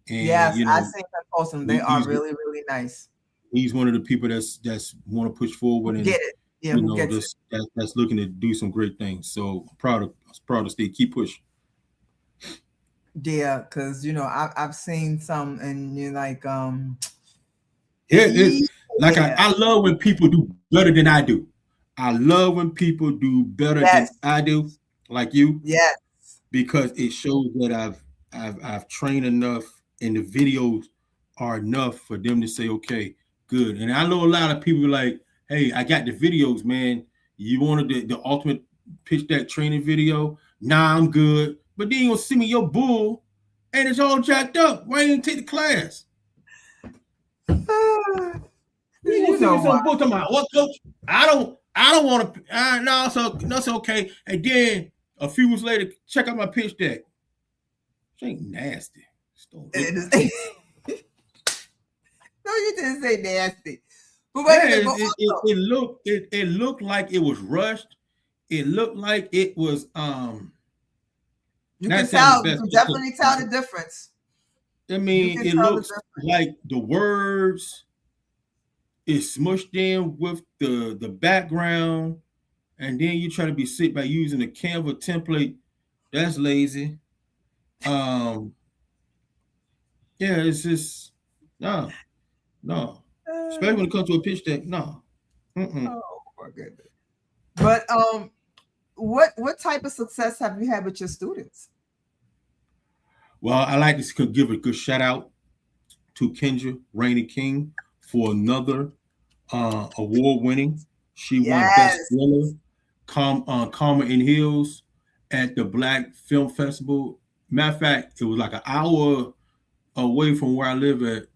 And yes, you know, I think that's awesome. They are really, really nice. He's one of the people that's want to push forward and get it. Yeah, you know, that's looking to do some great things. So I'm proud of Steve. Keep pushing. Yeah, because you know I've seen some and you're like I love when people do better than I do. I love when people do better than I do, like you. Yes. Because it shows that I've trained enough and the videos are enough for them to say, okay, good. And I know a lot of people like, hey, I got the videos, man. You wanted the ultimate pitch deck training video? Nah, I'm good. But then you'll see me your bull and it's all jacked up. Why didn't you take the class? You know what? What, coach? I don't want to. No, so that's okay. And then a few weeks later, check out my pitch deck. She ain't nasty. No, you didn't say nasty. But wait, it looked like it was rushed. It looked like it was you can tell. You can definitely tell the difference. I mean, it looks like the words is smushed in with the background, and then you try to be sick by using the Canva template. That's lazy. Yeah, it's just no. Especially when it comes to a pitch deck, no. Oh my goodness. But what type of success have you had with your students? Well, I like to give a good shout out to Kendra Rainey King for another award winning. She won Best Thriller, Karma in Hills at the Black Film Festival. Matter of fact, it was like an hour away from where I live at.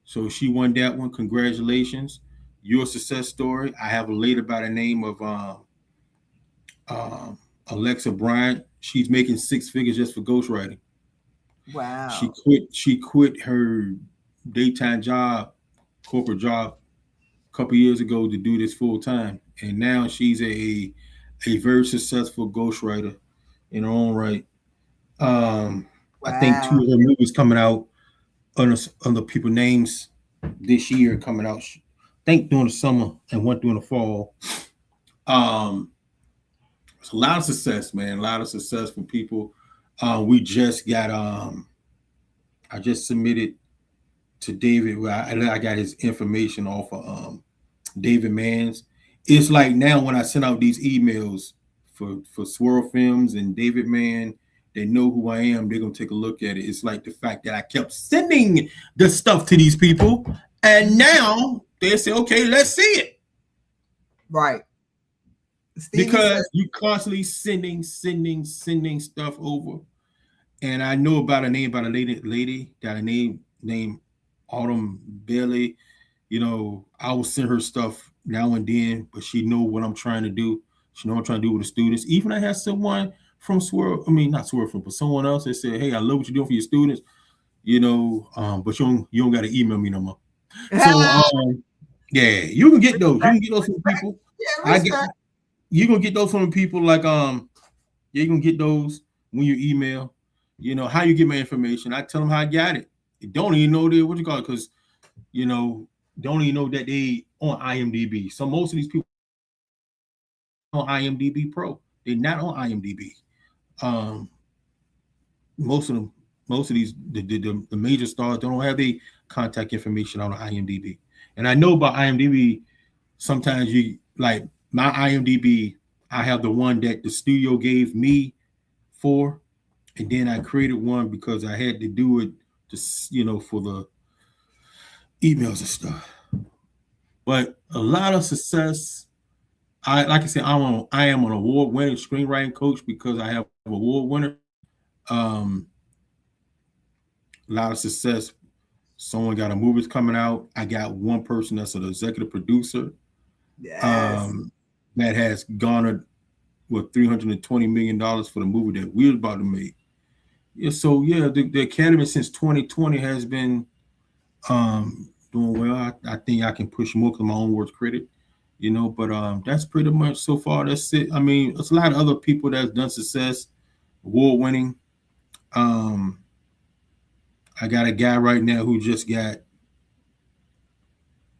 So she won that one. Congratulations. Your success story. I have a lady by the name of Alexa Bryant. She's making 6 figures just for ghostwriting. Wow. She quit her daytime job, corporate job, a couple years ago to do this full time. And now she's a very successful ghostwriter in her own right. Wow. I think 2 of her movies coming out under people names this year coming out. I think during the summer and one during the fall. It's a lot of success, man. A lot of success from people. We just got I just submitted to David. I got his information off of David Mann's. It's like now when I send out these emails for Swirl Films and David Mann, they know who I am. They're gonna take a look at it. It's like the fact that I kept sending the stuff to these people, and now they say, "Okay, let's see it." Right. Because you constantly sending stuff over, and I know about a name by a lady got a name named Autumn Bailey. You know, I will send her stuff now and then, but she know what I'm trying to do. She know what I'm trying to do with the students. Even I had someone from Swirl, not Swirl from, but someone else that said, "Hey, I love what you're doing for your students." You know, but you don't got to email me no more. So, yeah, you can get those. You can get those from people. Yeah, you gonna get those from people like you can get those when you email. You know how you get my information. I tell them how I got it. They don't even know what you call it, because you know don't even know that they on IMDb. So most of these people on IMDb Pro, they're not on IMDb. Most of these the major stars don't have their contact information on IMDb, And I know about IMDb. Sometimes you like my IMDb. I have the one that the studio gave me for, and then I created one because I had to do it to for the emails and stuff. But a lot of success. I like I said, I am an award-winning screenwriting coach because I have award winner. Um, a lot of success. Someone got a movie's coming out. I got one person that's an executive producer. Yes. That has garnered $320 million for the movie that we're about to make. Yeah, so yeah, the Academy since 2020 has been doing well. I think I can push more because my own words credit, but that's pretty much so far. That's it. I mean, there's a lot of other people that's done success, award winning. I got a guy right now who just got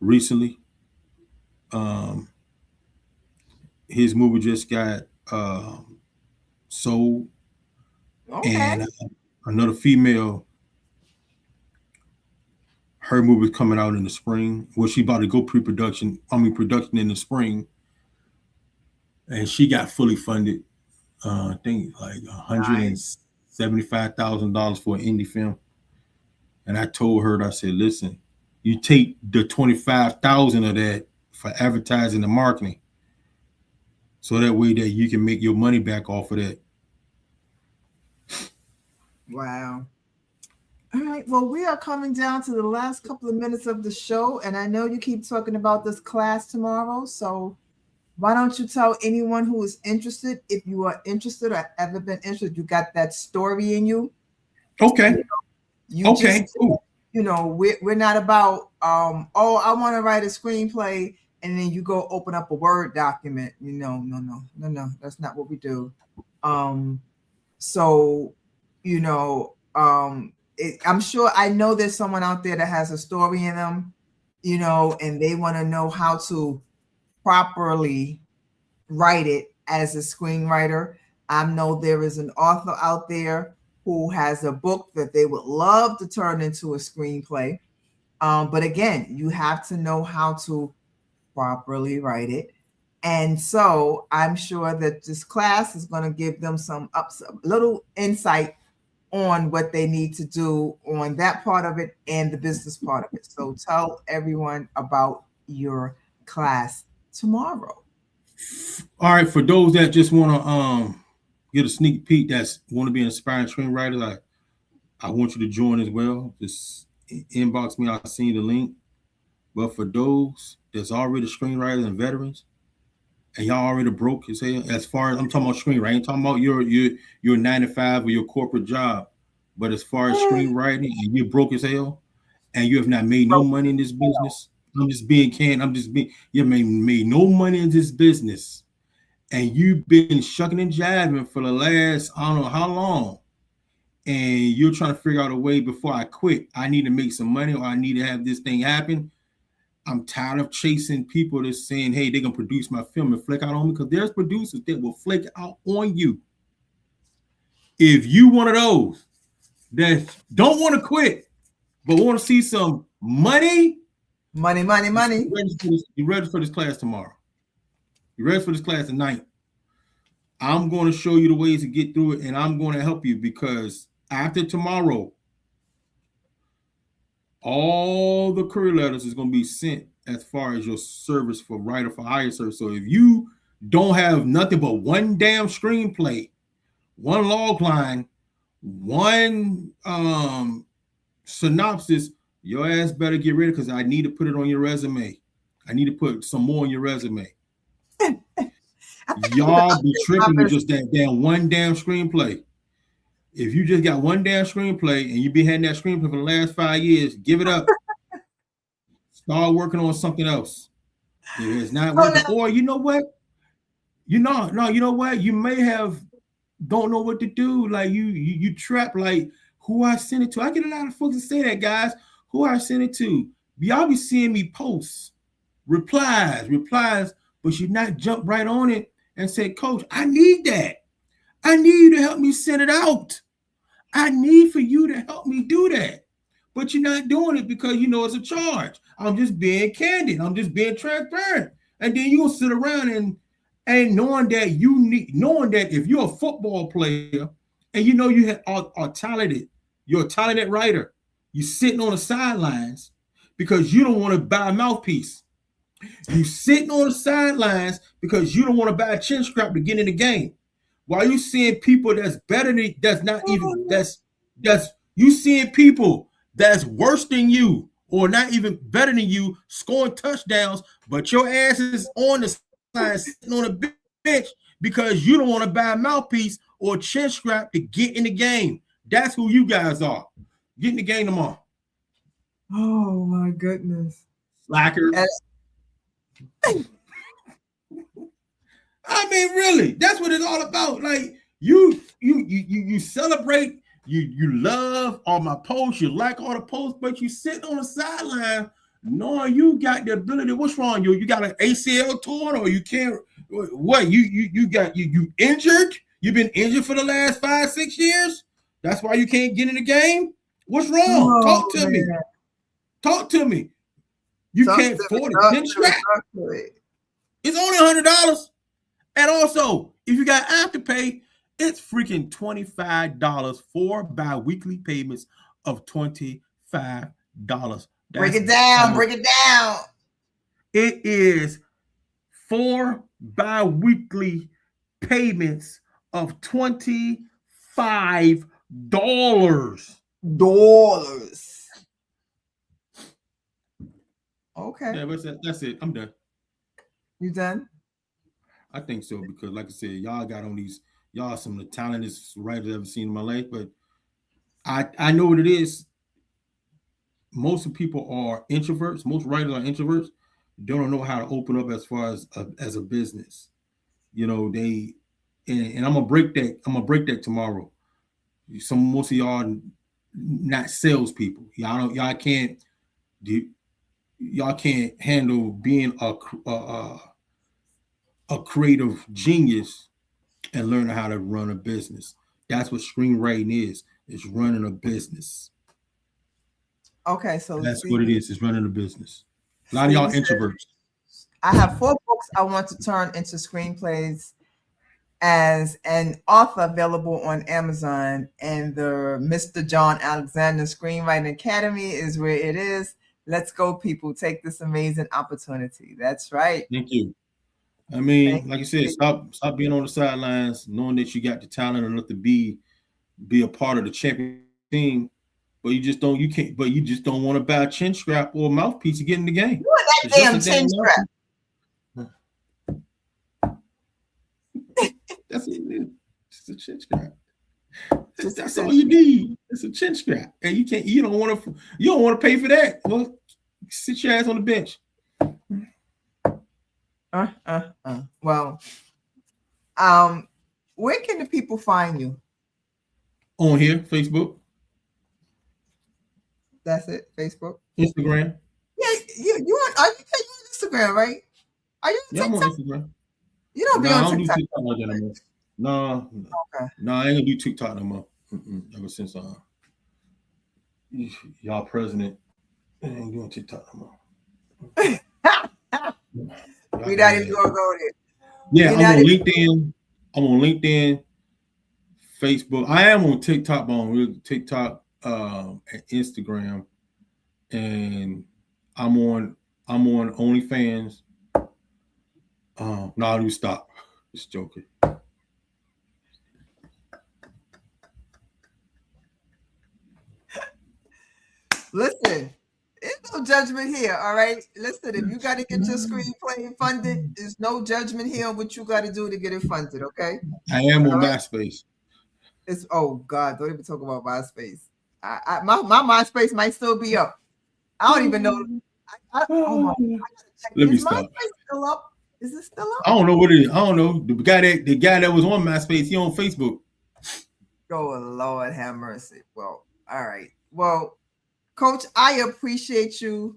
recently. His movie just got sold, Okay. and another female, her movie's coming out in the spring. Well, she about to go production in the spring, and she got fully funded. I think like $175,000 for an indie film. And I told her, I said, listen, you take the 25,000 of that for advertising and marketing, so that way that you can make your money back off of that. Wow. All right. Well, we are coming down to the last couple of minutes of the show, and I know you keep talking about this class tomorrow. So why don't you tell anyone who is interested, if you are interested or ever been interested, you got that story in you. Okay. Just, we're not about I want to write a screenplay and then you go open up a Word document. No, that's not what we do. So I'm sure, I know there's someone out there that has a story in them, and they want to know how to properly write it as a screenwriter. I know there is an author out there who has a book that they would love to turn into a screenplay. But again, you have to know how to properly write it. And so I'm sure that this class is going to give them some little insight on what they need to do on that part of it and the business part of it. So tell everyone about your class tomorrow. All right, for those that just want to get a sneak peek, that's want to be an inspiring screenwriter, I want you to join as well. Just inbox me. I'll send you the link. But for those that's already screenwriters and veterans, and y'all already broke as hell, as far as I'm talking about screenwriting, I ain't talking about your 9-to-5 or your corporate job, but as far as screenwriting and you're broke as hell, and you have not made no money in this business, I'm just being canned. You made no money in this business, and you've been shucking and jiving for the last, I don't know how long, and you're trying to figure out a way before I quit. I need to make some money, or I need to have this thing happen. I'm tired of chasing people that's saying, hey, they're going to produce my film and flake out on me, because there's producers that will flake out on you. If you one of those that don't want to quit, but want to see some money. You ready for this class tomorrow? You ready for this class tonight? I'm going to show you the ways to get through it, and I'm going to help you, because after tomorrow, all the career letters is going to be sent as far as your service for writer for hire service. So if you don't have nothing but one damn screenplay, one log line, one synopsis, your ass better get ready, because I need to put it on your resume. I need to put some more on your resume. Y'all be tripping with just that one damn screenplay. If you just got one damn screenplay and you been having that screenplay for the last 5 years, give it up. Start working on something else. If it's not working, or you know what? You know what? You may have don't know what to do. Like you trap, like who I send it to. I get a lot of folks that say that, guys. Who I send it to? Y'all be seeing me posts, replies, but you not jump right on it and say, Coach, I need that. I need you to help me send it out. I need for you to help me do that. but you're not doing it because you know it's a charge. I'm just being candid. I'm just being transparent. And then you gonna sit around and knowing that if you're a football player and you know you are talented, you're a talented writer, you're sitting on the sidelines because you don't want to buy a mouthpiece. You sitting on the sidelines because you don't want to buy a chin strap to get in the game. While you seeing people that's better than that's you seeing people that's worse than you or not even better than you scoring touchdowns, but your ass is on the side sitting on a bench because you don't want to buy a mouthpiece or a chin strap to get in the game. That's who you guys are. Get in the game tomorrow. Oh my goodness. Slackers. I mean, really, that's what it's all about. Like you celebrate, you love all my posts, you like all the posts, but you sit on the sideline knowing you got the ability. What's wrong? You got an ACL torn, or you can't. What you injured? You've been injured for the last 5-6 years. That's why you can't get in the game. What's wrong? Talk to me. Talk to me. You can't afford a chin strap. It's only $100. And also, if you got Afterpay, it's freaking $25 for bi-weekly payments of $25. Break it down. Break it down. It is 4 bi-weekly payments of $25. Okay. Yeah, that's it. I'm done. You done? I think so, because like I said, y'all got on these, y'all some of the talented writers I've ever seen in my life, but I know what it is. Most people are introverts. Most writers are introverts. Don't know how to open up as far as a business. You know, and I'm gonna break that. I'm gonna break that tomorrow. Most of y'all not salespeople. Y'all can't handle being a creative genius and learn how to run a business. That's what screenwriting is. It's running a business. Okay, so that's what it is. It's running a business. A lot of y'all introverts. I have 4 books I want to turn into screenplays as an author available on Amazon, and the Mr. John Alexander Screenwriting Academy is where it is. Let's go, people. Take this amazing opportunity. That's right. Thank you. I mean, like you said, stop being on the sidelines, knowing that you got the talent enough to be a part of the champion team, but you just don't want to buy a chin strap or a mouthpiece to get in the game. You want that damn chin strap. That's it. It's a chin strap. That's all you need. It's a chin strap, and you don't want to pay for that. Well, sit your ass on the bench. Well, where can the people find you? On here, Facebook. That's it. Facebook. Instagram. Yeah, you on Instagram, right? Are you on TikTok? I'm on Instagram. You don't be on TikTok. No. Okay. No, I ain't gonna do TikTok no more. Ever since y'all president, I ain't doing TikTok no more. We not even gonna go there. Yeah, I'm on LinkedIn, Facebook. I am on TikTok, but on TikTok and Instagram, and I'm on OnlyFans. No, I'll do stop. Just joking. Listen, there's no judgment here, all right? Listen, if you got to get your screenplay funded, there's no judgment here on what you got to do to get it funded, okay? I am on MySpace. Oh God, don't even talk about MySpace. My MySpace might still be up. I don't even know. Oh my God, Let me is stop. MySpace still up? Is it still up? I don't know what it is. I don't know. The guy that was on MySpace, he on Facebook. Oh Lord, have mercy. Well, all right. Well, Coach, I appreciate you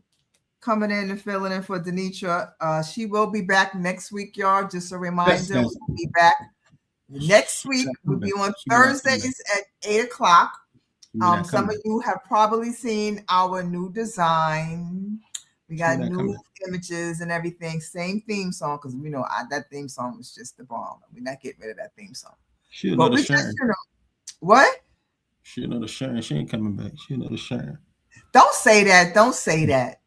coming in and filling in for Denitra. She will be back next week, y'all. Just a reminder, we'll be back next week. We'll be on Thursdays at 8 o'clock. Some of you have probably seen our new design. We got new images and everything. Same theme song, because we know that theme song was just the bomb. We're not getting rid of that theme song. But we just, what? She another Sharon. She ain't coming back. She another Sharon. Don't say that. Don't say that.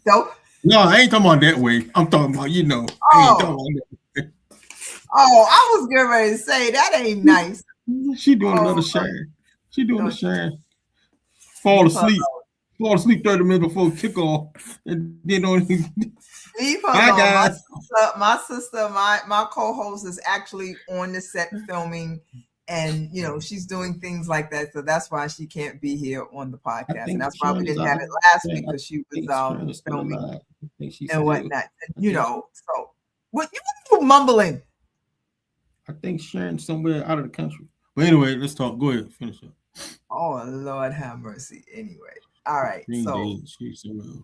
Don't. No, I ain't talking about that way. I'm talking about, you know. I was getting ready to say that ain't nice. She doing another Sharon. She doing a Sharon. Fall asleep 30 minutes before kickoff, and then don't even. Leave her alone. My sister, my co-host is actually on the set filming, and you know she's doing things like that, so that's why she can't be here on the podcast, and that's why we didn't have it last week, because she was filming and whatnot. And, you know, so what you mumbling? I think Sharon's somewhere out of the country. But anyway, let's talk. Go ahead, finish up. Oh Lord, have mercy. Anyway, all right. So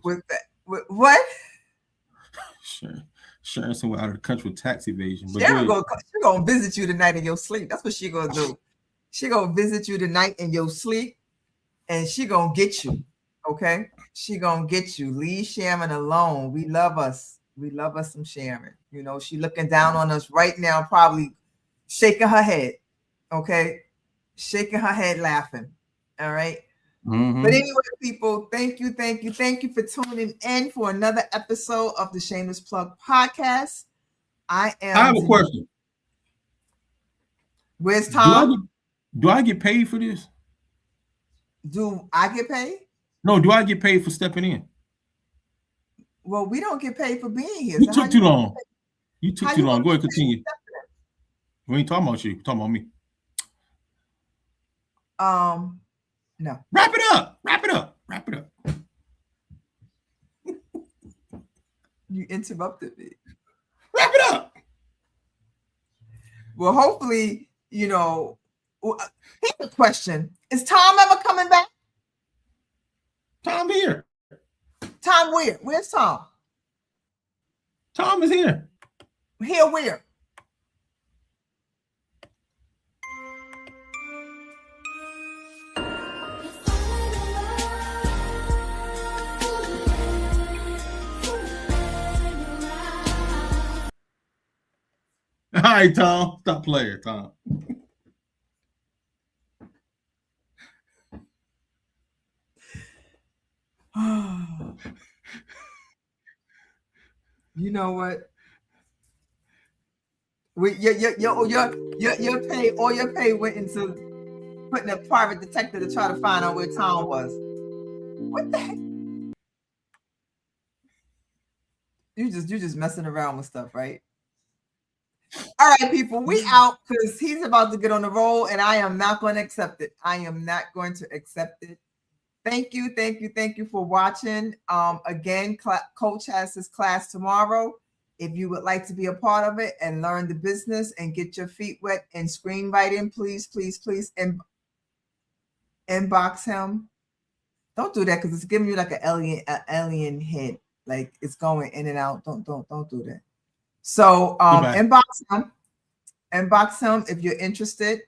with that, what? Sharon somewhere out of the country with tax evasion. But Sharon she gonna visit you tonight in your sleep. That's what she gonna do. She gonna visit you tonight in your sleep, and she gonna get you. Okay, she gonna get you. Leave Sharon alone. We love us. We love us some Sharon. You know, she looking down on us right now, probably shaking her head. Okay, shaking her head, laughing. All right. Mm-hmm. But anyway, people, thank you for tuning in for another episode of the Shameless Plug podcast. I have a question. Where's Tom? Do I get paid for this? Do I get paid? No, do I get paid for stepping in? Well, we don't get paid for being here. You took too long. You took too long. Go ahead, continue. We ain't talking about you. We're talking about me. No. Wrap it up. You interrupted me. Wrap it up. Well, hopefully, you know. Here's a question: is Tom ever coming back? Tom here. Tom where? Where's Tom? Tom is here. Here where? All right, Tom. Stop playing, Tom. You know what? Your pay went into putting a private detective to try to find out where Tom was. What the heck? You just messing around with stuff, right? All right, people, we out because he's about to get on the roll, and I am not going to accept it. I am not going to accept it. Thank you for watching. Again, Coach has his class tomorrow. If you would like to be a part of it and learn the business and get your feet wet and screenwriting, please inbox him. Don't do that because it's giving you like an alien head, like it's going in and out. Don't do that. So inbox him if you're interested.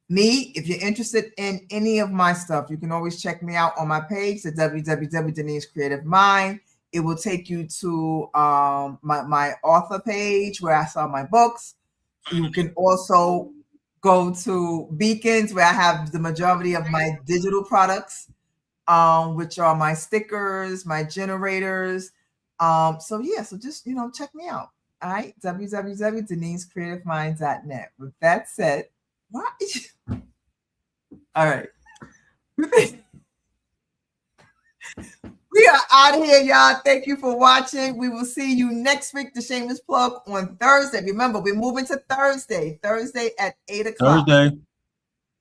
If you're interested in any of my stuff, you can always check me out on my page, the www Denise Creative Mind. It will take you to my author page where I sell my books. You can also go to Beacons where I have the majority of my digital products, which are my stickers, my generators. So just check me out. All right, www.denisecreativemind.net. With that said, why? All right. We are out of here, y'all. Thank you for watching. We will see you next week, the Shameless Plug, on Thursday. Remember, we're moving to Thursday at 8:00. Thursday.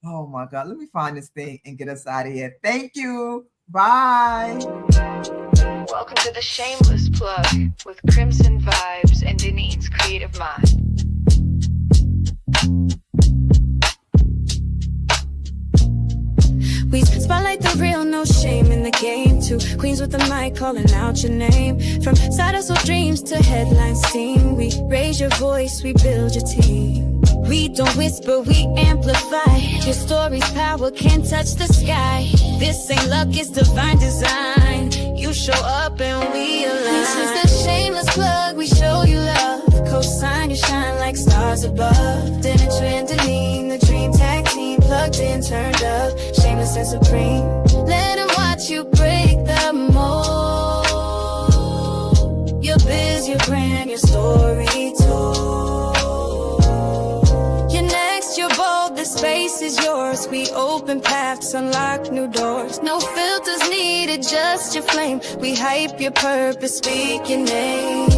Oh my God. Let me find this thing and get us out of here. Thank you. Bye. Welcome to the Shameless Plug with Crimson Vibes and Denise Creative Mind. We spotlight the real, no shame in the game too. Queens with the mic calling out your name. From side hustle dreams to headline steam, we raise your voice, we build your team. We don't whisper, we amplify. Your story's power can't touch the sky. This ain't luck, it's divine design. You show up and we align. This is the shameless plug, we show you love. Co-sign, you shine like stars above. Dinner trending, the dream tag team. Plugged in, turned up, shameless and supreme. Let them watch you break the mold. Your biz, your brand, your story told. You're next, you're bold, the space is yours. We open paths, unlock new doors. No filters needed, just your flame. We hype your purpose, speak your name.